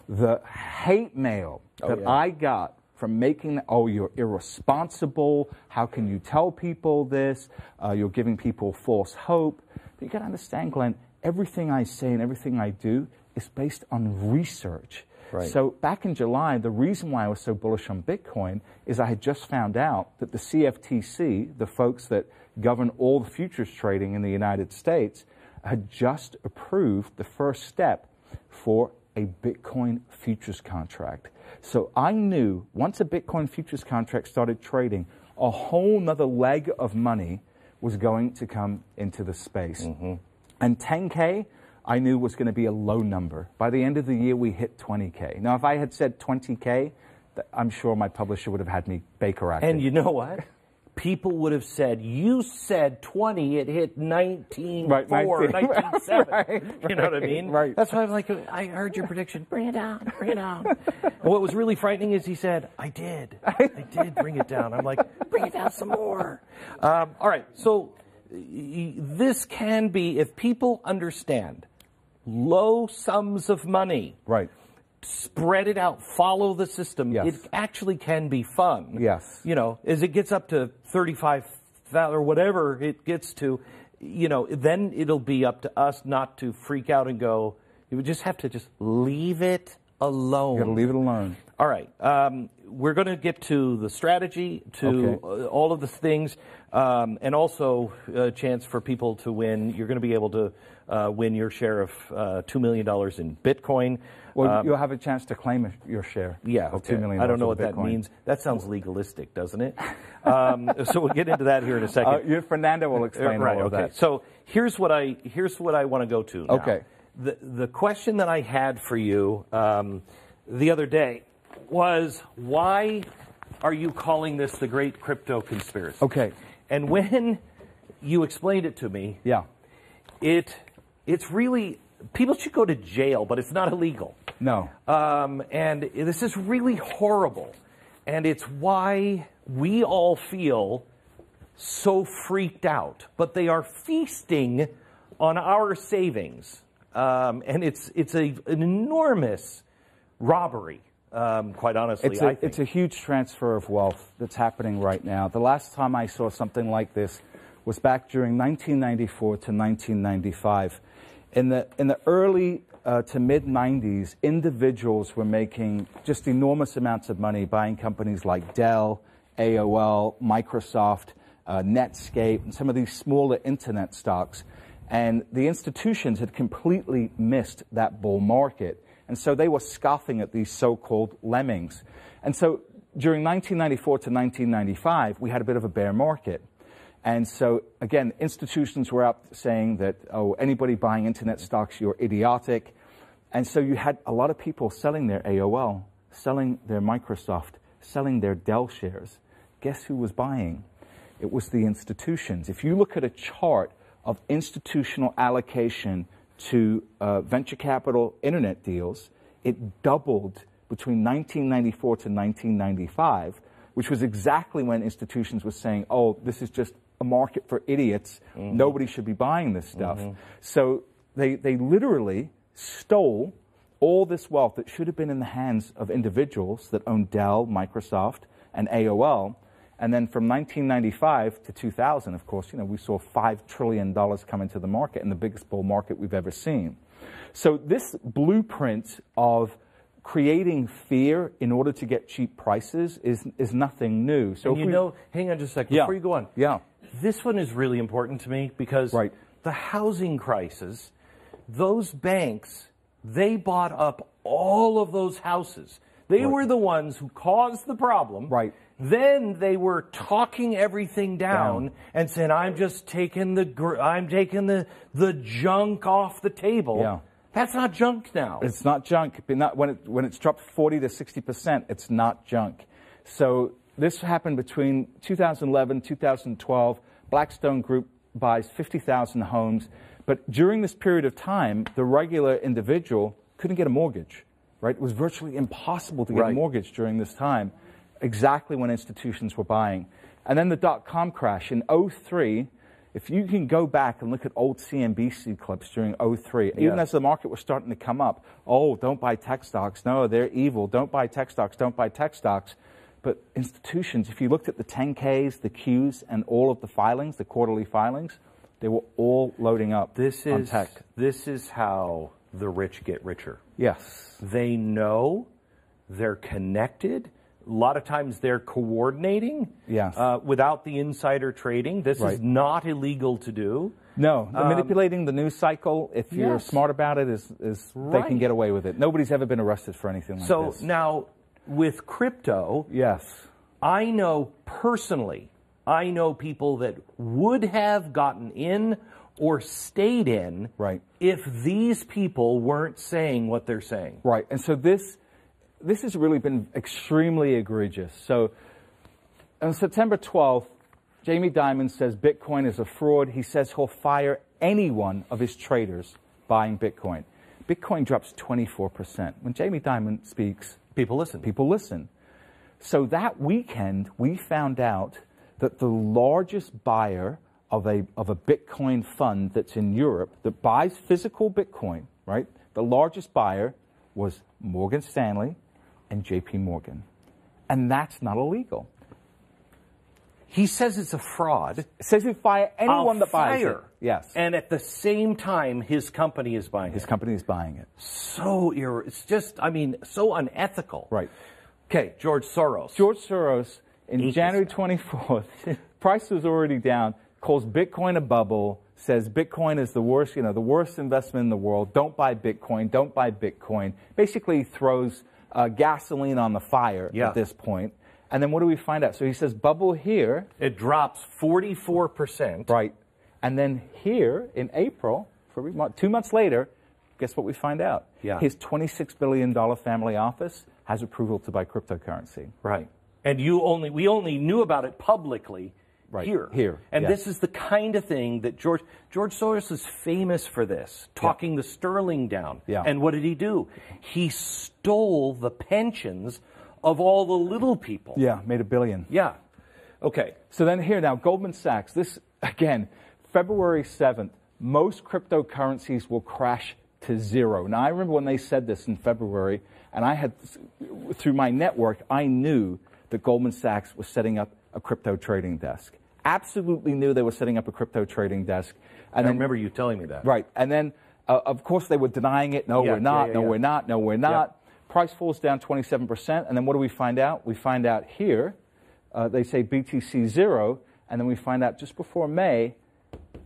The hate mail that I got from making, you're irresponsible, how can you tell people this, you're giving people false hope. But you got to understand, Glenn, everything I say and everything I do is based on research. Right. So back in July, the reason why I was so bullish on Bitcoin is I had just found out that the CFTC, the folks that govern all the futures trading in the United States, had just approved the first step for a Bitcoin futures contract. So I knew once a Bitcoin futures contract started trading, a whole nother leg of money was going to come into the space. Mm-hmm. And 10K, I knew was going to be a low number. By the end of the year, we hit 20K. Now, if I had said 20K, I'm sure my publisher would have had me Baker acting. And you know what? People would have said, you said 20, it hit 19.4, right, 19.7. Right, you know what I mean? Right. That's why I'm like, I heard your prediction. Bring it down, bring it down. And what was really frightening is he said, I did bring it down. I'm like, bring it down some more. All right, so this can be, if people understand low sums of money. Right. Spread it out, follow the system. Yes. It actually can be fun. Yes. You know, as it gets up to 35,000 or whatever it gets to, you know, then it'll be up to us not to freak out and go, you would just have to just leave it alone. You got to leave it alone. All right. We're going to get to the strategy, to all of the things, and also a chance for people to win. You're going to be able to win your share of $2 million in Bitcoin. Well, you'll have a chance to claim your share. Yeah, of $2 million. I don't know what Bitcoin. that means. That sounds legalistic, doesn't it? So we'll get into that here in a second. Fernando will explain all of that. So here's what I want to go to now. Okay. The question that I had for you the other day was, why are you calling this the Great Crypto Conspiracy? Okay. And when you explained it to me, it's really, people should go to jail, but it's not illegal. No. And this is really horrible. And it's why we all feel so freaked out. But they are feasting on our savings. And it's an enormous robbery, quite honestly, I think. It's a huge transfer of wealth that's happening right now. The last time I saw something like this was back during 1994 to 1995. In the early to mid-90s, individuals were making just enormous amounts of money buying companies like Dell, AOL, Microsoft, Netscape, and some of these smaller internet stocks. And the institutions had completely missed that bull market. And so they were scoffing at these so-called lemmings. And so during 1994 to 1995, we had a bit of a bear market. And so, again, institutions were out saying that, anybody buying internet stocks, you're idiotic. And so you had a lot of people selling their AOL, selling their Microsoft, selling their Dell shares. Guess who was buying? It was the institutions. If you look at a chart of institutional allocation to venture capital internet deals, it doubled between 1994 to 1995, which was exactly when institutions were saying, this is just a market for idiots. Nobody should be buying this stuff. So they literally stole all this wealth that should have been in the hands of individuals that owned Dell, Microsoft, and AOL. And then from 1995 to 2000, of course, we saw $5 trillion come into the market, and the biggest bull market we've ever seen. So this blueprint of creating fear in order to get cheap prices is nothing new. So hang on just a second before you go on. Yeah. This one is really important to me because the housing crisis, those banks, they bought up all of those houses. They were the ones who caused the problem. Right. Then they were talking everything down and saying, "I'm just taking the junk off the table." Yeah. That's not junk now. It's not junk. When it's dropped 40 to 60%, it's not junk. So this happened between 2011, 2012. Blackstone Group buys 50,000 homes. But during this period of time, the regular individual couldn't get a mortgage, right? It was virtually impossible to get a mortgage during this time, exactly when institutions were buying. And then the dot-com crash in 2003. If you can go back and look at old CNBC clips during 2003, even as the market was starting to come up, oh, don't buy tech stocks. No, they're evil. Don't buy tech stocks. Don't buy tech stocks. But institutions, if you looked at the 10Ks, the Qs, and all of the filings, the quarterly filings, they were all loading up on tech. This is how the rich get richer. Yes. They know, they're connected. A lot of times they're coordinating without the insider trading. This is not illegal to do. No, manipulating the news cycle, if you're smart about it, is they can get away with it. Nobody's ever been arrested for anything like this. So now, with crypto, I know personally, I know people that would have gotten in or stayed in if these people weren't saying what they're saying. Right, and so this has really been extremely egregious. So on September 12th, Jamie Dimon says Bitcoin is a fraud. He says he'll fire any one of his traders buying Bitcoin. Bitcoin drops 24%. When Jamie Dimon speaks, people listen. People listen. So that weekend, we found out that the largest buyer of a Bitcoin fund that's in Europe that buys physical Bitcoin, right? The largest buyer was Morgan Stanley and JP Morgan. And that's not illegal. He says it's a fraud. It says he'll fire anyone that buys it. Yes. And at the same time, his company is buying it. His company is buying it. It's just, so unethical. Right. Okay, George Soros. George Soros, in January 24th, price was already down, calls Bitcoin a bubble, says Bitcoin is the worst, the worst investment in the world. Don't buy Bitcoin. Don't buy Bitcoin. Basically throws gasoline on the fire at this point. And then what do we find out? So he says bubble here. It drops 44%. Right. And then here in April, 2 months later, guess what we find out? Yeah. His $26 billion family office has approval to buy cryptocurrency. Right. And we only knew about it publicly here. And this is the kind of thing that George Soros is famous for this, talking the sterling down. Yeah. And what did he do? He stole the pensions of all the little people. Yeah, made $1 billion. Yeah. Okay. So then here now, Goldman Sachs, this, again, February 7th, most cryptocurrencies will crash to zero. Now, I remember when they said this in February, and I had, through my network, I knew that Goldman Sachs was setting up a crypto trading desk. Absolutely knew they were setting up a crypto trading desk. And I remember you telling me that. Right. And then, of course, they were denying it. No, we're not. No, we're not. No, we're not. Price falls down 27%. And then what do we find out? We find out here, they say BTC 0. And then we find out just before May,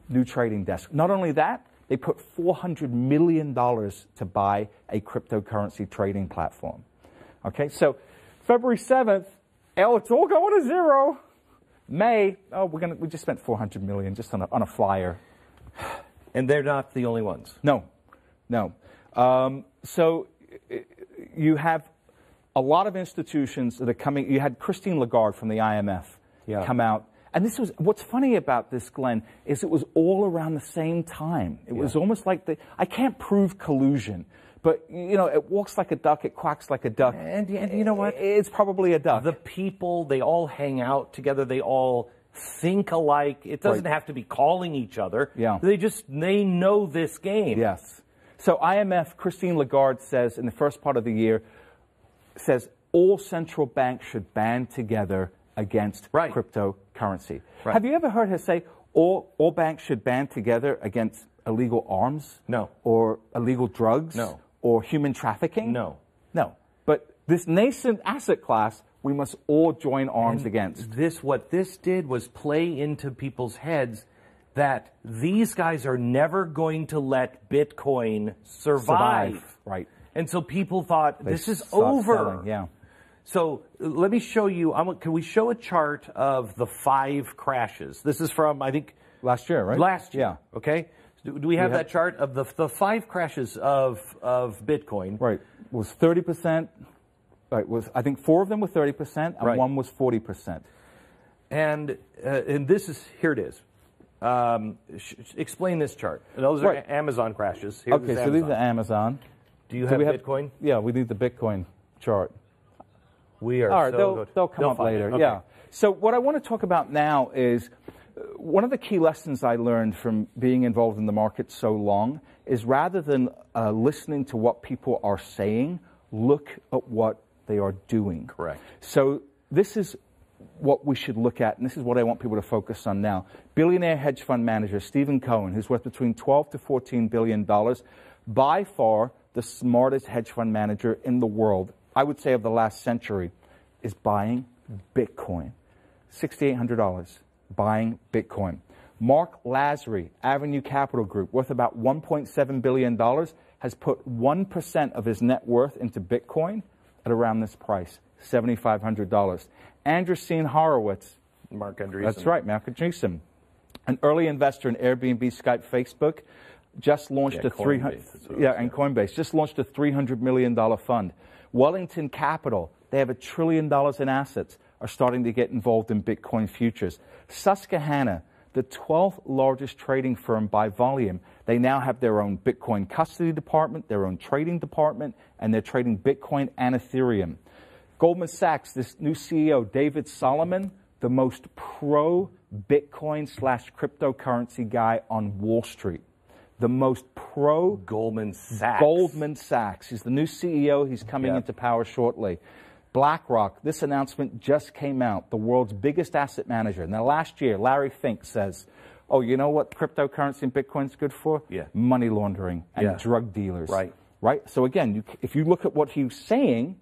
new trading desk. Not only that, they put $400 million to buy a cryptocurrency trading platform. Okay, so February 7th, it's all going to zero. May, we just spent $400 million just on a flyer. And they're not the only ones. No. So you have a lot of institutions that are coming. You had Christine Lagarde from the IMF come out. And this was, what's funny about this, Glenn, is it was all around the same time. It was almost like I can't prove collusion, but, it walks like a duck, it quacks like a duck. And you know what? It's probably a duck. The people, they all hang out together. They all think alike. It doesn't have to be calling each other. Yeah. They know this game. Yes. So IMF, Christine Lagarde says in the first part of the year, says all central banks should band together against cryptocurrency. Right. Have you ever heard her say all banks should band together against illegal arms? No. Or illegal drugs? No. Or human trafficking? No. No. But this nascent asset class, we must all join arms against. What this did was play into people's heads that these guys are never going to let Bitcoin survive. Right. And so people thought, this is over. Selling. Yeah. So let me show you, can we show a chart of the 5 crashes? This is from, I think... Last year, right? Last year, yeah. Okay? Do we have that chart of the 5 crashes of Bitcoin? Right. It was 30%. Right. I think 4 of them were 30% and 1 was 40%. And this is, here it is. Explain this chart. Those are Amazon crashes. Okay, so these are Amazon. Do you have Bitcoin? Yeah, we need the Bitcoin chart. We are. All right, they'll come up later. Okay. Yeah. So what I want to talk about now is one of the key lessons I learned from being involved in the market so long is rather than listening to what people are saying, look at what they are doing. Correct. So this is what we should look at, and this is what I want people to focus on now. Billionaire hedge fund manager Stephen Cohen, who's worth between $12 to $14 billion, by far the smartest hedge fund manager in the world, I would say of the last century, is buying Bitcoin. $6,800, buying Bitcoin. Mark Lasry, Avenue Capital Group, worth about $1.7 billion, has put 1% of his net worth into Bitcoin at around this price, $7,500. Andreessen Horowitz. Mark Andreessen. That's right, Mark Andreessen. An early investor in Airbnb, Skype, Facebook, just launched and Coinbase, just launched a $300 million fund. Wellington Capital, they have $1 trillion in assets, are starting to get involved in Bitcoin futures. Susquehanna, the 12th largest trading firm by volume, they now have their own Bitcoin custody department, their own trading department, and they're trading Bitcoin and Ethereum. Goldman Sachs, this new CEO, David Solomon, the most pro-Bitcoin / cryptocurrency guy on Wall Street. The most pro Goldman Sachs. Goldman Sachs. He's the new CEO. He's coming into power shortly. BlackRock, this announcement just came out, the world's biggest asset manager. Now, last year, Larry Fink says, oh, you know what cryptocurrency and Bitcoin's good for? Yeah. Money laundering and drug dealers. Right. Right? So again, if you look at what he's saying,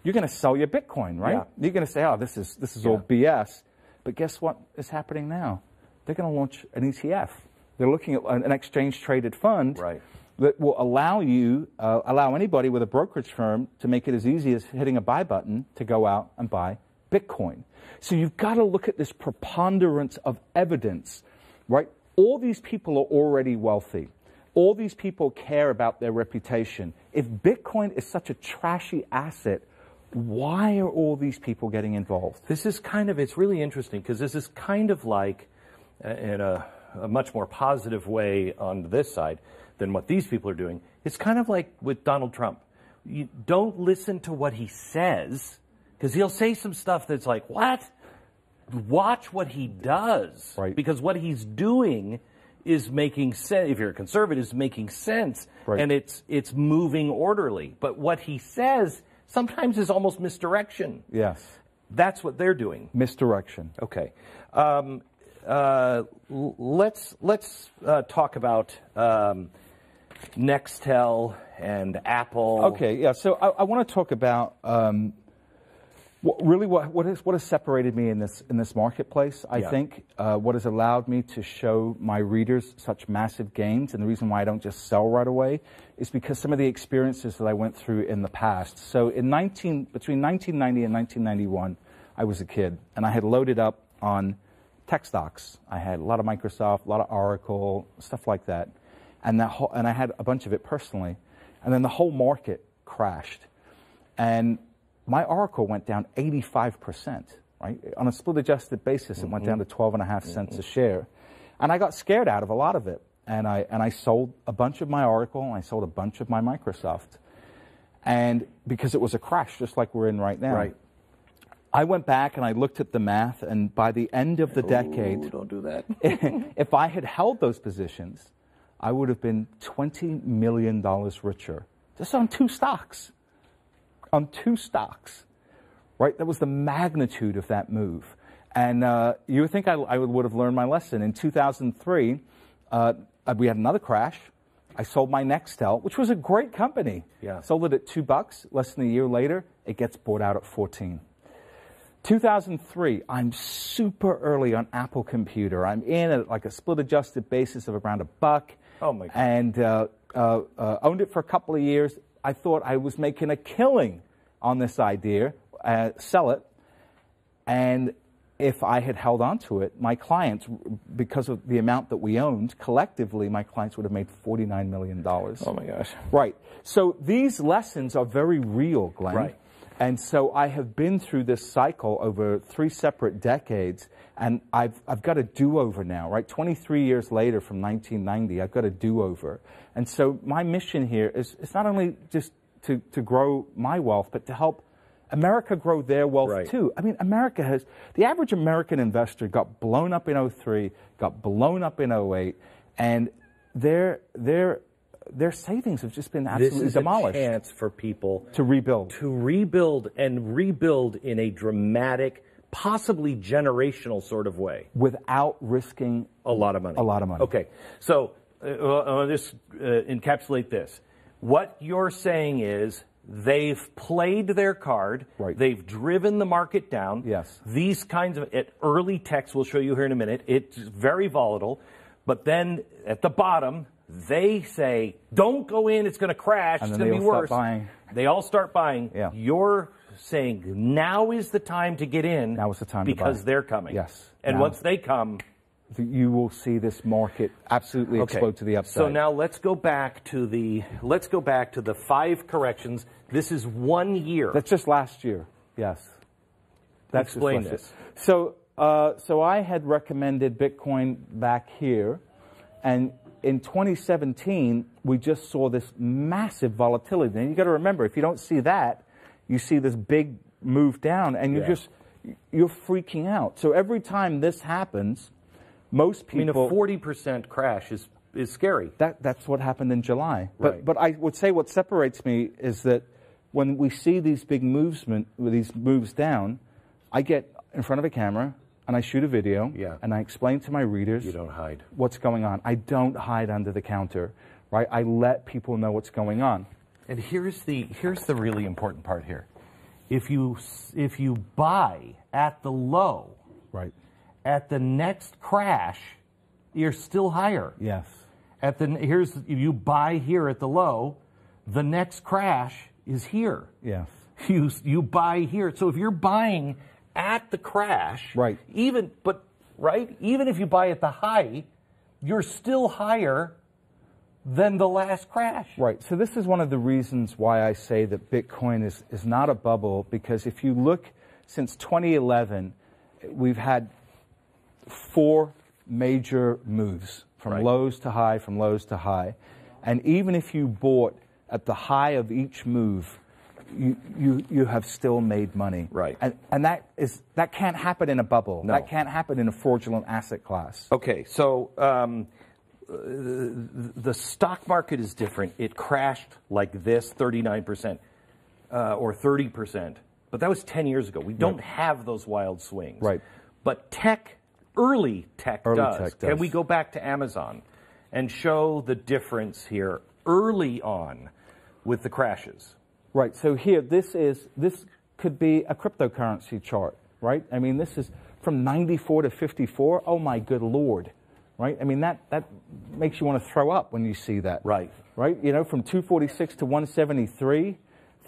you're going to sell your Bitcoin, right? Yeah. You're going to say, oh, this is all BS. But guess what is happening now? They're going to launch an ETF. They're looking at an exchange-traded fund that will allow anybody with a brokerage firm to make it as easy as hitting a buy button to go out and buy Bitcoin. So you've got to look at this preponderance of evidence, right? All these people are already wealthy. All these people care about their reputation. If Bitcoin is such a trashy asset, why are all these people getting involved? It's really interesting because this is kind of like, in a much more positive way on this side than what these people are doing. It's kind of like with Donald Trump. You don't listen to what he says because he'll say some stuff that's like, what? Watch what he does. Right. Because what he's doing is making sense. If you're a conservative, it's making sense. Right. And it's moving orderly. But what he says sometimes is almost misdirection. Yes. That's what they're doing. Misdirection. Okay. Let's talk about Nextel and Apple. Okay, yeah. So I want to talk about what has separated me in this marketplace. I think what has allowed me to show my readers such massive gains, and the reason why I don't just sell right away is because some of the experiences that I went through in the past. So between 1990 and 1991, I was a kid, and I had loaded up on tech stocks. I had a lot of Microsoft, a lot of Oracle, stuff like that. And I had a bunch of it personally. And then the whole market crashed. And my Oracle went down 85%, right? On a split adjusted basis, it went down to 12.5 cents a share. And I got scared out of a lot of it. And I sold a bunch of my Oracle and I sold a bunch of my Microsoft. And because it was a crash, just like we're in right now. Right. I went back and I looked at the math, and by the end of the decade, don't do that. if I had held those positions, I would have been $20 million richer just on 2 stocks. On 2 stocks, right? That was the magnitude of that move. And you would think I would have learned my lesson. In 2003, we had another crash. I sold my Nextel, which was a great company. Yeah. Sold it at $2. Less than a year later, it gets bought out at 14. 2003, I'm super early on Apple Computer. I'm in at like a split adjusted basis of around $1. Oh my God. And owned it for a couple of years. I thought I was making a killing on this idea, sell it. And if I had held on to it, my clients, because of the amount that we owned, collectively, my clients would have made $49 million. Oh my gosh. Right. So these lessons are very real, Glenn. Right. And so I have been through this cycle over 3 separate decades, and I've got a do-over now, right? 23 years later from 1990, I've got a do-over. And so my mission here is it's not only just to grow my wealth, but to help America grow their wealth too. I mean, America has, the average American investor got blown up in 03, got blown up in 08, and their savings have just been absolutely demolished. This is a chance for people to rebuild. To rebuild and rebuild in a dramatic, possibly generational sort of way. Without risking a lot of money. A lot of money. Okay, so I'll just encapsulate this. What you're saying is they've played their card. Right. They've driven the market down. Yes. These kinds of early techs, we'll show you here in a minute, it's very volatile. But then at the bottom, they say, don't go in, it's going to crash, it's going to be worse. They all start buying. Yeah. You're saying now is the time to get in. Now is the time to buy. Because they're coming. Yes. And once they come, you will see this market absolutely explode to the upside. So now let's go back to the 5 corrections. This is 1 year. That's just last year. Yes. That's Explain this. So I had recommended Bitcoin back here, and in 2017 we just saw this massive volatility. And you got to remember, if you don't see that, you see this big move down, and you're freaking out. So every time this happens, most people. I mean, a 40% crash is scary. That's what happened in July. Right. But I would say what separates me is that when we see these big these moves down, I get in front of a camera and I shoot a video, and I explain to my readers. You don't hide. What's going on. I don't hide under the counter, right? I let people know what's going on. And here's the really important part here. If you buy at the low, right, at the next crash, you're still higher. Yes. If you buy here at the low, the next crash is here. Yes. You buy here. So if you're buying at the crash, right, even if you buy at the high, you're still higher than the last crash. Right. So this is one of the reasons why I say that Bitcoin is not a bubble, because if you look since 2011, we've had 4 major moves from lows to high, from lows to high. And even if you bought at the high of each move, you have still made money. Right. And that can't happen in a bubble. No. That can't happen in a fraudulent asset class. Okay, so the stock market is different. It crashed like this, 39% or 30%. But that was 10 years ago. We don't have those wild swings. Right. But early tech does. Can we go back to Amazon and show the difference here early on with the crashes? Right. So here, this could be a cryptocurrency chart, right? I mean, this is from 94 to 54. Oh my good Lord, right? I mean, that makes you want to throw up when you see that. Right. Right. You know, from 246 to 173,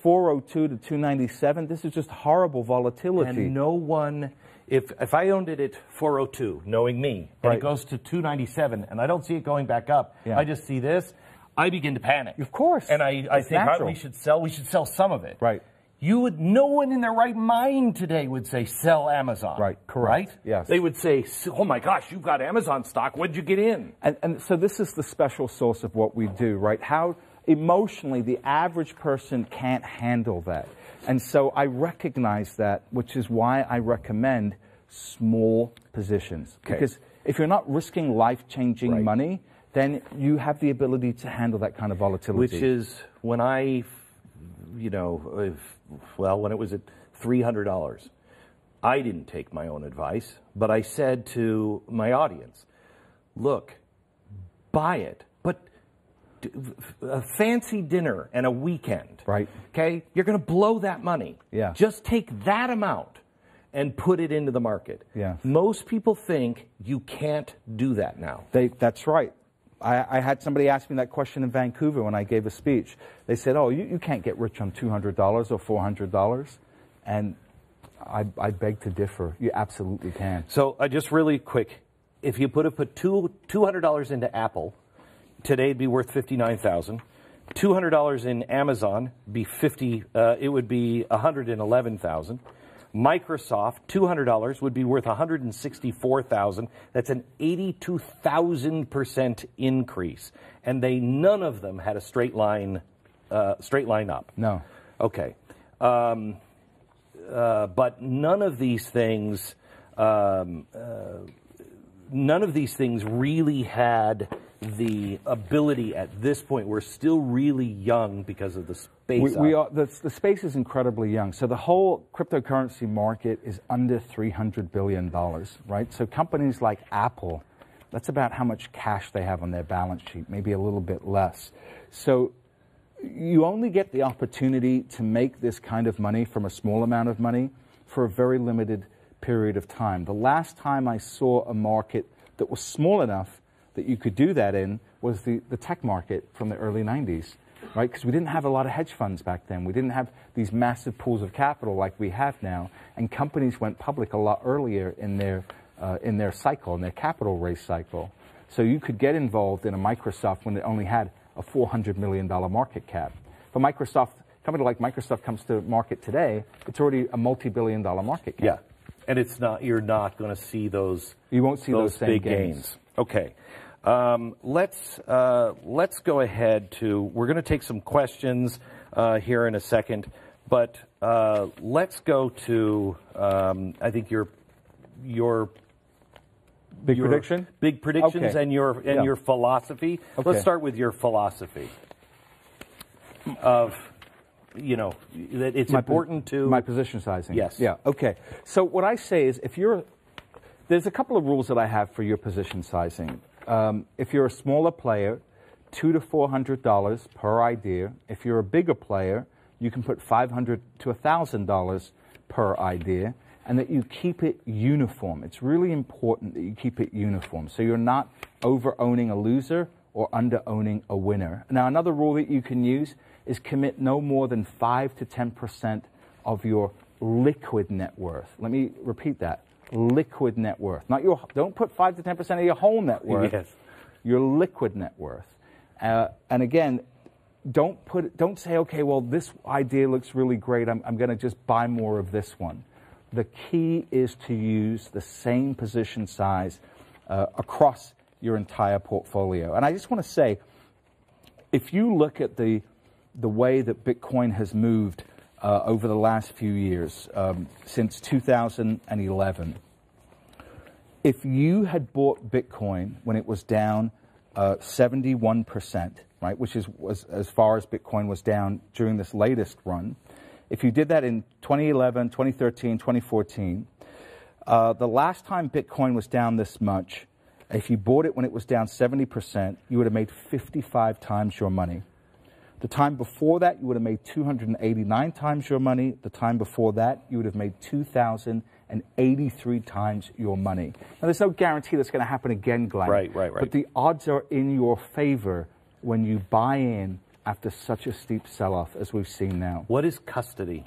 402 to 297. This is just horrible volatility. And no one. If I owned it at 402, knowing me, and it goes to 297, and I don't see it going back up, I just see this, I begin to panic. Of course. And I think we should sell some of it. Right. No one in their right mind today would say sell Amazon. Right. Correct. Right? Yes. They would say, oh my gosh, you've got Amazon stock. When'd you get in? And so this is the special sauce of what we do, right? How emotionally, the average person can't handle that. And so I recognize that, which is why I recommend small positions. Okay. Because if you're not risking life-changing money, then you have the ability to handle that kind of volatility. Which is when I, you know, when it was at $300, I didn't take my own advice, but I said to my audience, look, buy it, but a fancy dinner and a weekend, right? Okay, you're going to blow that money. Yeah. Just take that amount and put it into the market. Yeah. Most people think you can't do that now. That's right. I had somebody ask me that question in Vancouver when I gave a speech. They said, oh, you can't get rich on $200 or $400. And I beg to differ. You absolutely can. So just really quick, if you put $200 into Apple, today it'd be worth $59,000. $200 in Amazon it would be $111,000. Microsoft, $200 would be worth $164,000. That's an 82,000% increase, and none of them had a straight line up. No. Okay, but none of these things really had the ability at this point. We're still really young because of the space. The space is incredibly young. So the whole cryptocurrency market is under $300 billion, right? So companies like Apple, that's about how much cash they have on their balance sheet, maybe a little bit less. So you only get the opportunity to make this kind of money from a small amount of money for a very limited period of time. The last time I saw a market that was small enough that you could do that in was the tech market from the early 90s, right? Because we didn't have a lot of hedge funds back then. We didn't have these massive pools of capital like we have now, and companies went public a lot earlier in their cycle, in their capital raise cycle. So you could get involved in a Microsoft when it only had a $400 million market cap. For Microsoft, a company like Microsoft comes to market today, it's already a multi-billigo market cap. Yeah, and you're not going to see those. You won't see those same big gains. Okay. Let's go ahead we're going to take some questions here in a second, but let's go to I think your prediction? Big predictions, okay. and your philosophy. Okay. Let's start with your philosophy of, that it's important to my position sizing. Yes. Yeah. Okay. So what I say is, there's a couple of rules that I have for your position sizing. If you're a smaller player, $200 to $400 per idea. If you're a bigger player, you can put $500 to $1,000 per idea, and that you keep it uniform. It's really important that you keep it uniform, so you're not over-owning a loser or under-owning a winner. Now, another rule that you can use is commit no more than 5 to 10% of your liquid net worth. Let me repeat that. Liquid net worth. Don't put 5 to 10% of your whole net worth. Yes. Your liquid net worth. And again, don't say, okay, well, this idea looks really great. I'm going to just buy more of this one. The key is to use the same position size across your entire portfolio. And I just want to say, if you look at the way that Bitcoin has moved over the last few years, since 2011, if you had bought Bitcoin when it was down 71%, right, which was as far as Bitcoin was down during this latest run, if you did that in 2011, 2013, 2014, the last time Bitcoin was down this much, if you bought it when it was down 70%, you would have made 55 times your money. The time before that, you would have made 289 times your money. The time before that, you would have made 2,083 times your money. Now, there's no guarantee that's going to happen again, Glenn. Right. But the odds are in your favor when you buy in after such a steep sell-off as we've seen now. What is custody?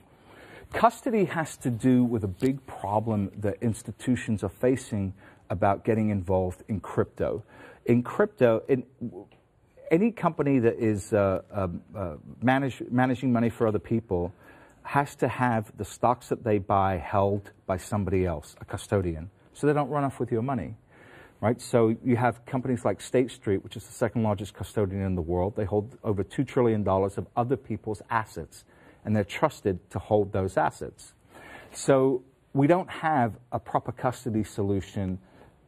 Custody has to do with a big problem that institutions are facing about getting involved in crypto. In crypto, any company that is managing money for other people has to have the stocks that they buy held by somebody else, a custodian, so they don't run off with your money. right? So you have companies like State Street, which is the second largest custodian in the world. They hold over $2 trillion of other people's assets, and they're trusted to hold those assets. So we don't have a proper custody solution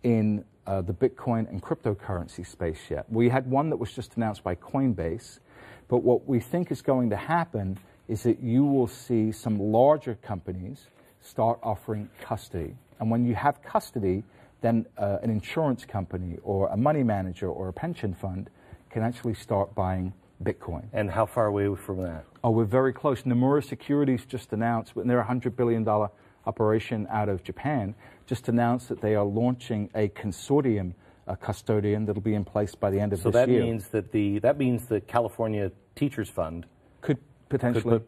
in the Bitcoin and cryptocurrency space yet. We had one that was just announced by Coinbase, but what we think is going to happen is that you will see some larger companies start offering custody. And when you have custody, then an insurance company or a money manager or a pension fund can actually start buying Bitcoin. And how far away from that? Oh, we're very close. Nomura Securities just announced, and they're a $100 billion operation out of Japan, just announced that they are launching a consortium, a custodian that'll be in place by the end of this year. So that means the California Teachers Fund could potentially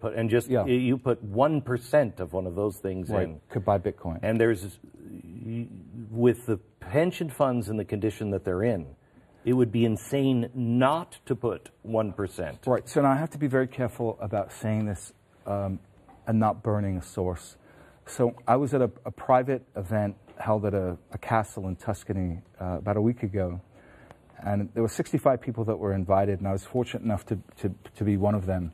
you put 1% of one of those things in. Could buy Bitcoin. And with the pension funds in the condition that they're in, it would be insane not to put 1%. Right. So now I have to be very careful about saying this and not burning a source. So I was at a private event held at a castle in Tuscany about a week ago, and there were 65 people that were invited, and I was fortunate enough to be one of them.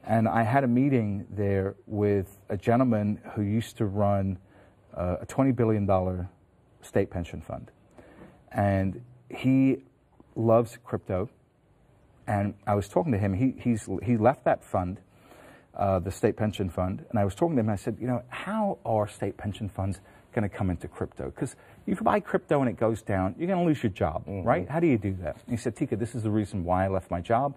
And I had a meeting there with a gentleman who used to run a $20 billion state pension fund. And he loves crypto. And I was talking to him. He left that fund, the state pension fund, and I was talking to him. And I said, you know, how are state pension funds going to come into crypto? Because if you buy crypto and it goes down, you're going to lose your job, right? How do you do that? And he said, Tika, this is the reason why I left my job,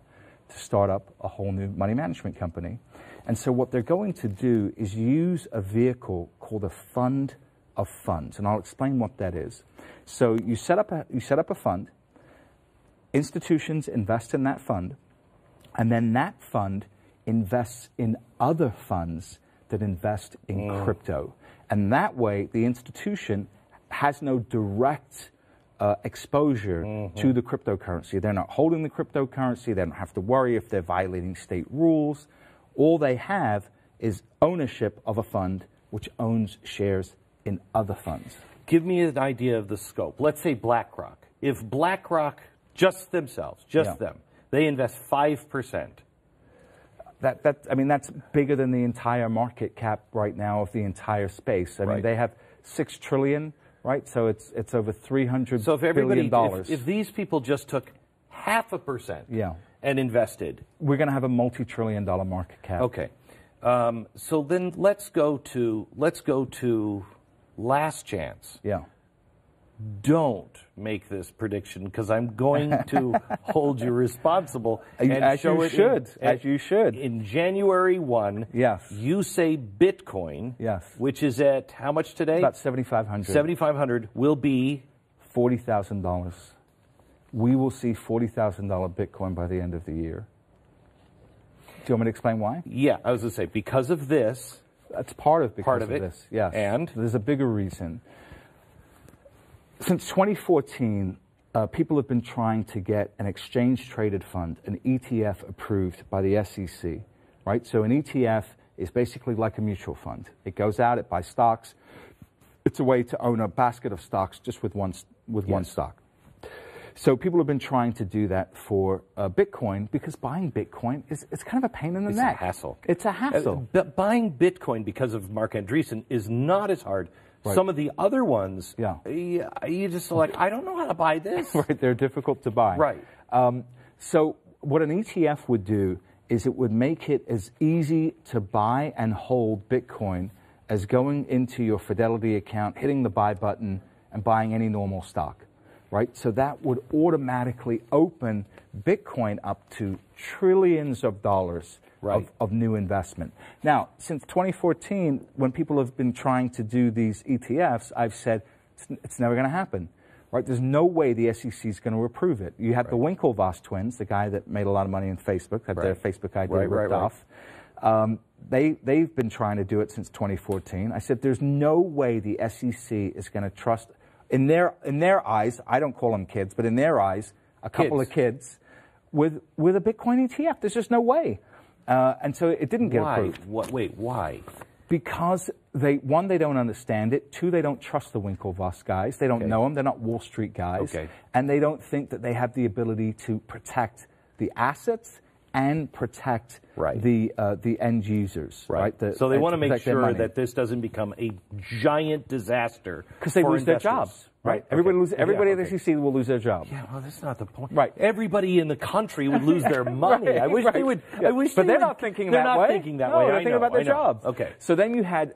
to start up a whole new money management company. And so what they're going to do is use a vehicle called a fund of funds, and I'll explain what that is. So you set up a fund, institutions invest in that fund, and then that fund invests in other funds that invest in crypto. And that way, the institution has no direct exposure to the cryptocurrency. They're not holding the cryptocurrency. They don't have to worry if they're violating state rules. All they have is ownership of a fund which owns shares in other funds. Give me an idea of the scope. Let's say BlackRock. If BlackRock, just themselves, them, they invest 5%. I mean, that's bigger than the entire market cap right now of the entire space. I mean, they have $6 trillion, right? So it's over $300 billion. If these people just took 0.5% and invested, we're going to have a multi-trillion-dollar market cap. Okay. So then let's go to last chance. Yeah. Don't make this prediction, because I'm going to hold you responsible. As you should. In January 1, you say Bitcoin, which is at how much today? About 7,500. 7,500 will be $40,000. We will see $40,000 Bitcoin by the end of the year. Do you want me to explain why? Yeah, I was going to say, because of this. That's part of this, yes. And? There's a bigger reason. Since 2014, people have been trying to get an exchange-traded fund, an ETF approved by the SEC, right? So an ETF is basically like a mutual fund. It goes out, it buys stocks. It's a way to own a basket of stocks just with one stock. So people have been trying to do that for Bitcoin, because buying Bitcoin it's kind of a pain in the neck. It's a hassle. It's a hassle. But buying Bitcoin, because of Marc Andreessen, is not as hard. Right. Some of the other ones, you just like, I don't know how to buy this. Right, they're difficult to buy. Right. So what an ETF would do is it would make it as easy to buy and hold Bitcoin as going into your Fidelity account, hitting the buy button, and buying any normal stock. Right? So that would automatically open Bitcoin up to trillions of dollars of new investment. Now, since 2014, when people have been trying to do these ETFs, I've said it's never going to happen. Right? There's no way the SEC is going to approve it. You had the Winklevoss twins, the guy that made a lot of money in Facebook, had their Facebook idea ripped off. They've been trying to do it since 2014. I said there's no way the SEC is going to trust. In their eyes, I don't call them kids, but in their eyes, a couple of kids with a Bitcoin ETF. There's just no way. And so it didn't get approved. Wait, why? Because they don't understand it. Two, they don't trust the Winklevoss guys. They don't know them. They're not Wall Street guys. And they don't think that they have the ability to protect the assets and protect the end users. Right. So they want to make sure that this doesn't become a giant disaster. Because they lose their jobs. Right. Everybody at the SEC will lose their job. Yeah, well, that's not the point. Right. Everybody in the country would lose their money. I wish they would. Yeah. But they're not thinking that way. They're not thinking that way. They're thinking about their jobs. Okay. So then you had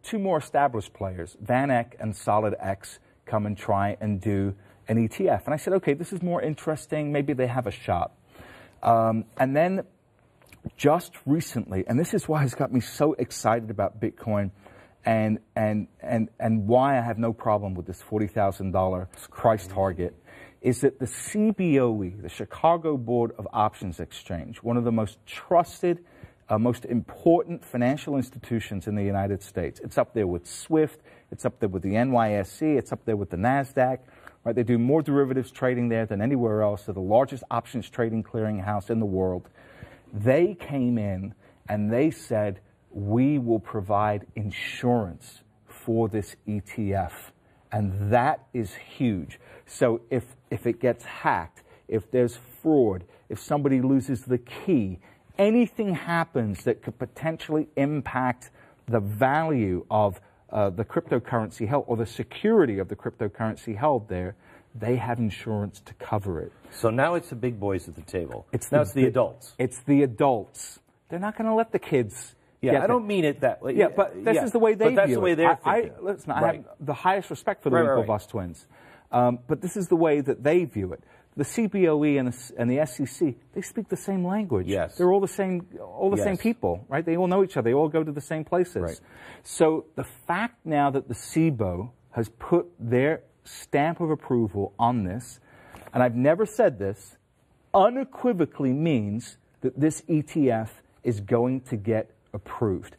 two more established players, VanEck and SolidX, come and try and do an ETF. And I said, okay, this is more interesting. Maybe they have a shot. And then just recently, and this is why it's got me so excited about Bitcoin, and why I have no problem with this $40,000 price target, is that the CBOE, the Chicago Board of Options Exchange, one of the most trusted, most important financial institutions in the United States. It's up there with SWIFT, it's up there with the NYSE, it's up there with the NASDAQ. Right? They do more derivatives trading there than anywhere else. They're the largest options trading clearinghouse in the world. They came in and they said, we will provide insurance for this ETF. And that is huge. So if it gets hacked, if there's fraud, if somebody loses the key, anything happens that could potentially impact the value of the cryptocurrency held, or the security of the cryptocurrency held there, they have insurance to cover it. So now it's the big boys at the table. It's the adults. It's the adults. They're not going to let the kids. Yeah, I don't mean it that way. Yeah, but this is the way they view it. That's the way they're thinking. Listen, I have the highest respect for the Winklevoss twins. But this is the way that they view it. The CBOE and the SEC, they speak the same language. Yes. They're all the same people, right? They all know each other. They all go to the same places. Right. So the fact now that the CBOE has put their stamp of approval on this, and I've never said this, unequivocally means that this ETF is going to get approved.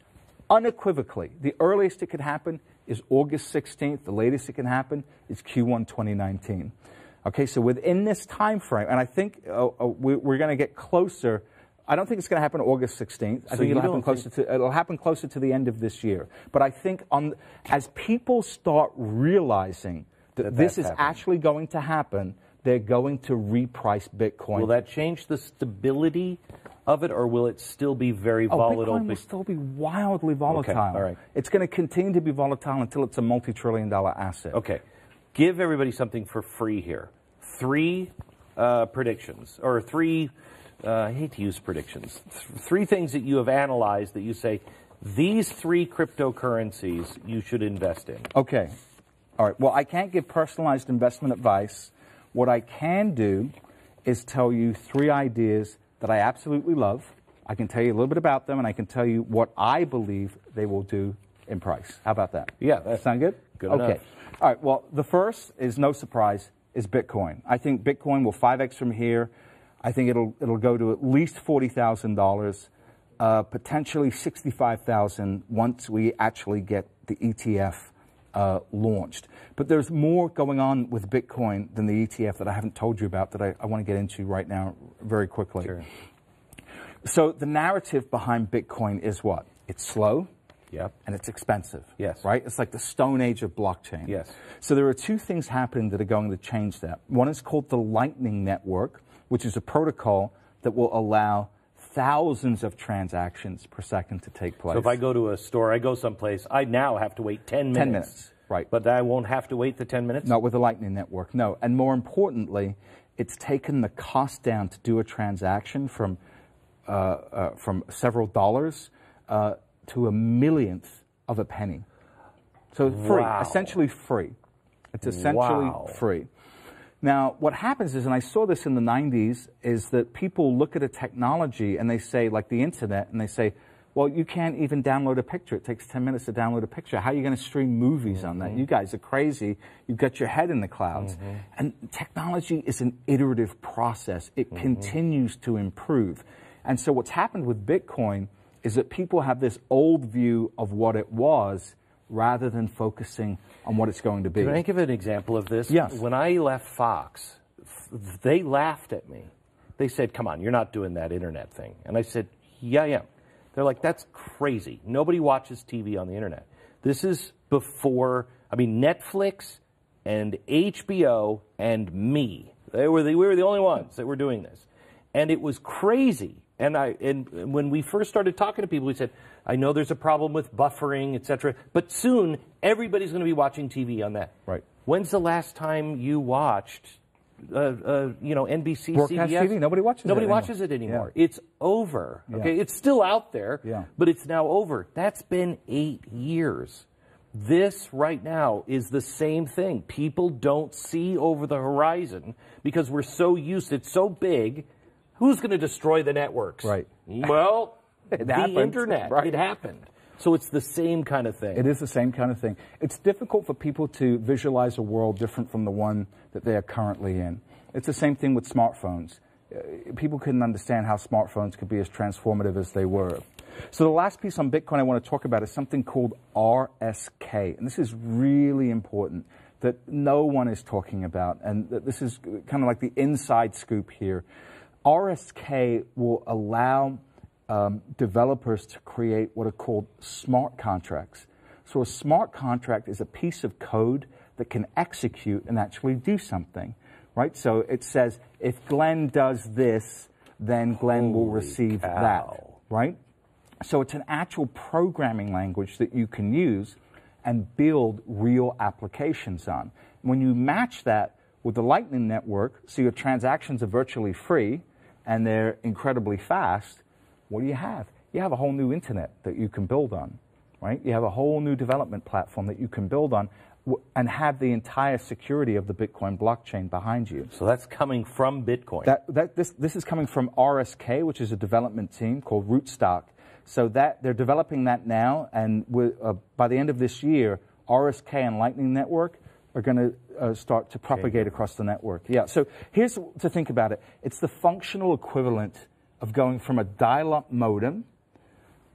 Unequivocally. The earliest it could happen is August 16th. The latest it can happen is Q1 2019. Okay, so within this time frame, and I think we're going to get closer. I don't think it's going to happen August 16th. I think it'll happen closer to the end of this year. But I think as people start realizing that this is actually going to happen, they're going to reprice Bitcoin. Will that change the stability of it, or will it still be very volatile? Bitcoin will still be wildly volatile. Okay, all right. It's going to continue to be volatile until it's a multi-trillion-dollar asset. Okay. Give everybody something for free here. 3 predictions, or 3, I hate to use predictions, 3 things that you have analyzed that you say, these 3 cryptocurrencies you should invest in. Okay. All right. Well, I can't give personalized investment advice. What I can do is tell you 3 ideas that I absolutely love. I can tell you a little bit about them, and I can tell you what I believe they will do in price. How about that? Yeah. That sound good? Good enough. Okay. All right. Well, the first is no surprise, is Bitcoin. I think Bitcoin will 5x from here. I think it'll go to at least $40,000, potentially $65,000 once we actually get the ETF launched. But there's more going on with Bitcoin than the ETF that I haven't told you about that I want to get into right now very quickly. Sure. So the narrative behind Bitcoin is what? It's slow. Yep. And it's expensive. Yes. Right? It's like the Stone Age of blockchain. Yes. So there are 2 things happening that are going to change that. One is called the Lightning Network, which is a protocol that will allow thousands of transactions per second to take place. So if I go to a store, I go someplace, I now have to wait 10 minutes. 10 minutes, right. But I won't have to wait the 10 minutes? Not with the Lightning Network, no. And more importantly, it's taken the cost down to do a transaction from several dollars to a millionth of a penny. So free, essentially free. It's essentially free. Now, what happens is, and I saw this in the 90s, is that people look at a technology and they say, like the internet, and they say, well, you can't even download a picture. It takes 10 minutes to download a picture. How are you going to stream movies on that? You guys are crazy. You've got your head in the clouds. And technology is an iterative process. It continues to improve. And so what's happened with Bitcoin is that people have this old view of what it was rather than focusing on what it's going to be. Can I give an example of this? Yes. When I left Fox, they laughed at me. They said, come on, you're not doing that internet thing. And I said, yeah, I am. They're like, that's crazy. Nobody watches TV on the internet. This is before, I mean, Netflix and HBO and me. We were the only ones that were doing this. And it was crazy. And when we first started talking to people, we said, I know there's a problem with buffering, etc. But soon, everybody's going to be watching TV on that. Right. When's the last time you watched, NBC, Broadcast CBS? TV? Nobody watches it anymore. Yeah. It's over. Okay, yeah. It's still out there, yeah. but it's now over. That's been 8 years. This right now is the same thing. People don't see over the horizon because we're so used. It's so big. Who's going to destroy the networks? Right. Well, the internet. Right. It happened. So it's the same kind of thing. It is the same kind of thing. It's difficult for people to visualize a world different from the one that they are currently in. It's the same thing with smartphones. People couldn't understand how smartphones could be as transformative as they were. So the last piece on Bitcoin I want to talk about is something called RSK. And this is really important that no one is talking about. And this is kind of like the inside scoop here. RSK will allow developers to create what are called smart contracts. So a smart contract is a piece of code that can execute and actually do something, right? So it says, if Glenn does this, then Glenn will receive that, right? So it's an actual programming language that you can use and build real applications on. When you match that with the Lightning Network, so your transactions are virtually free and they're incredibly fast, what do you have? You have a whole new internet that you can build on, right? You have a whole new development platform that you can build on and have the entire security of the Bitcoin blockchain behind you. So that's coming from Bitcoin. This is coming from RSK, which is a development team called Rootstock. So that they're developing that now, and by the end of this year, RSK and Lightning Network are going to start to propagate across the network. Yeah, so here's to think about it. It's the functional equivalent of going from a dial-up modem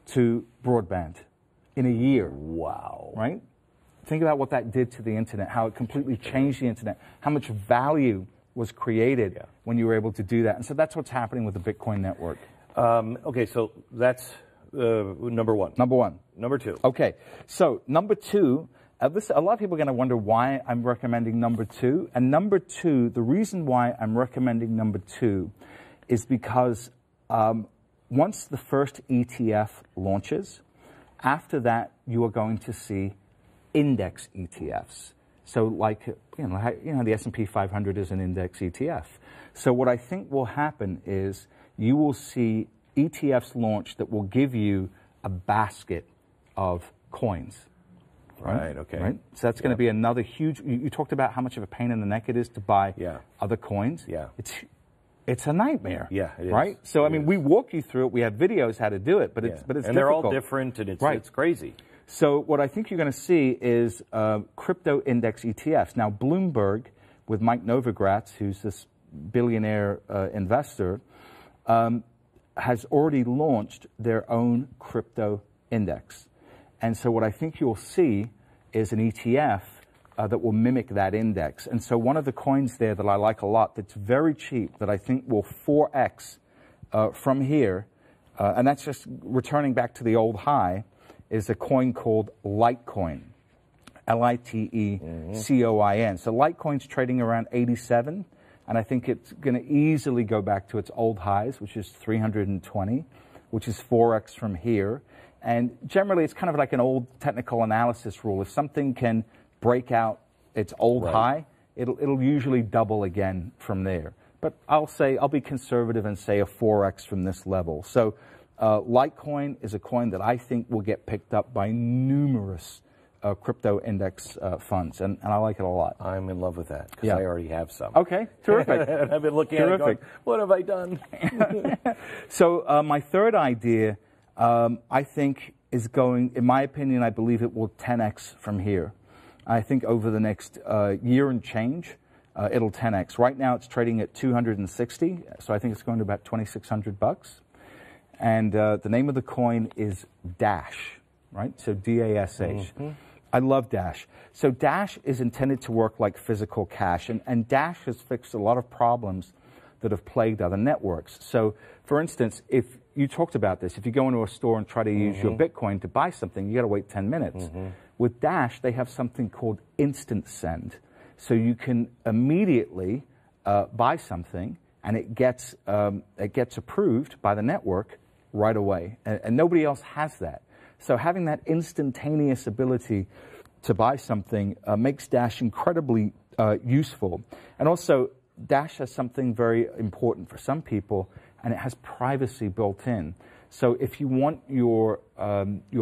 to broadband in a year. Wow. Right? Think about what that did to the internet, how it completely changed the internet, how much value was created when you were able to do that. And so that's what's happening with the Bitcoin network. Okay, so that's number one. Number one. Number two. Okay, so number two, a lot of people are going to wonder why I'm recommending number two. And number two, the reason why I'm recommending number two is because once the first ETF launches, after that you are going to see index ETFs. So like, the S&P 500 is an index ETF. So what I think will happen is you will see ETFs launch that will give you a basket of coins. Right, okay. Right? So that's going to be another huge, you talked about how much of a pain in the neck it is to buy other coins. Yeah. It's a nightmare. Yeah, it is. Right? So, I mean, we walk you through it. We have videos how to do it, but it's difficult. And they're all different, and it's crazy. So what I think you're going to see is crypto index ETFs. Now, Bloomberg, with Mike Novogratz, who's this billionaire investor, has already launched their own crypto index. And so what I think you'll see is an ETF that will mimic that index. And so one of the coins there that I like a lot that's very cheap, that I think will 4x from here, and that's just returning back to the old high, is a coin called Litecoin, Litecoin. So Litecoin's trading around 87, and I think it's going to easily go back to its old highs, which is 320, which is 4x from here. And generally, it's kind of like an old technical analysis rule. If something can break out its old high, it'll usually double again from there. But I'll be conservative and say a 4x from this level. So Litecoin is a coin that I think will get picked up by numerous crypto index funds, and I like it a lot. I'm in love with that because I already have some. Okay, terrific. And I've been looking at it going, what have I done? So my third idea, I think, is going, in my opinion, I believe it will 10x from here. I think over the next year and change, it'll 10x. Right now it's trading at 260, so I think it's going to about $2,600. And the name of the coin is Dash, right? So D-A-S-H. I love Dash. So Dash is intended to work like physical cash, and Dash has fixed a lot of problems that have plagued other networks. So, for instance, if you talked about this, if you go into a store and try to use your Bitcoin to buy something, you got to wait 10 minutes. With Dash, they have something called Instant Send. So you can immediately buy something, and it gets approved by the network right away. And nobody else has that. So having that instantaneous ability to buy something makes Dash incredibly useful. And also, Dash has something very important for some people, and it has privacy built in. So if you want your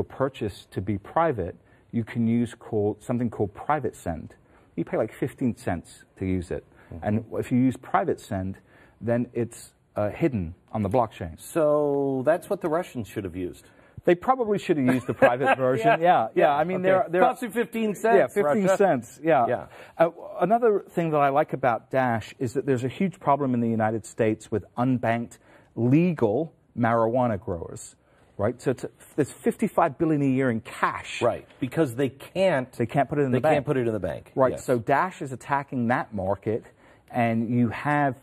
purchase to be private, you can use something called Private Send. You pay like 15 cents to use it. And if you use Private Send, then it's hidden on the blockchain. So that's what the Russians should have used. They probably should have used the private version. Yeah. I mean, okay. They're costs you 15 cents. Yeah, 15 Russia. cents. Yeah. Another thing that I like about Dash is that there's a huge problem in the United States with unbanked legal marijuana growers. Right, so there's $55 billion a year in cash. Right, because they can't put it in the bank. They can't put it in the bank. Right, yes. So Dash is attacking that market, and you have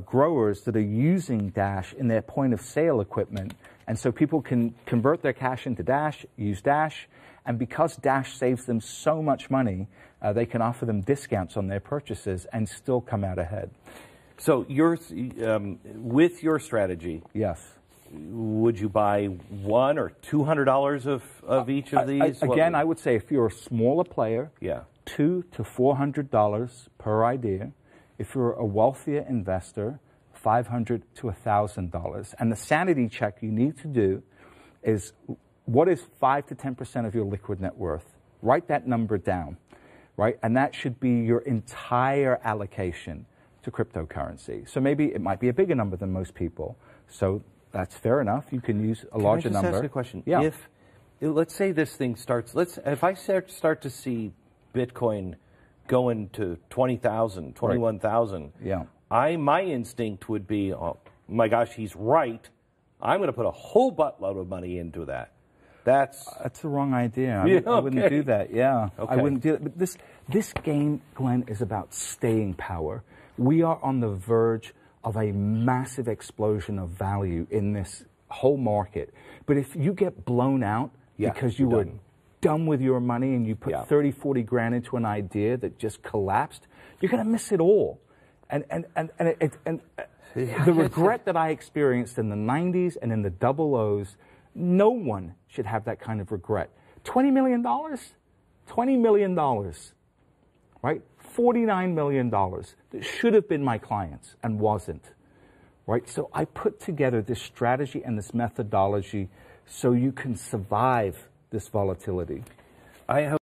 growers that are using Dash in their point of sale equipment, and so people can convert their cash into Dash, use Dash, and because Dash saves them so much money, they can offer them discounts on their purchases and still come out ahead. So with your strategy, yes. Would you buy $100 or $200 of each of these? Again, I would say if you're a smaller player, $200 to $400 per idea. If you're a wealthier investor, $500 to $1,000. And the sanity check you need to do is, what is 5 to 10% of your liquid net worth? Write that number down, right? And that should be your entire allocation to cryptocurrency. So maybe it might be a bigger number than most people. So that's fair enough. You can use a larger number. Can I just ask a question? Yeah. Let's say this thing starts, if I start to see Bitcoin going to 20,000, 21,000, yeah. My instinct would be, oh my gosh, he's right. I'm going to put a whole buttload of money into that. That's the wrong idea. I wouldn't do that. Yeah, okay. I wouldn't do it. But this game, Glenn, is about staying power. We are on the verge of a massive explosion of value in this whole market. But if you get blown out because you were dumb with your money and you put 30, 40 grand into an idea that just collapsed, you're going to miss it all. And the regret that I experienced in the 90s and in the double O's, no one should have that kind of regret. $20 million? $20 million, right? $49 million that should have been my clients and wasn't, right? So I put together this strategy and this methodology so you can survive this volatility. I hope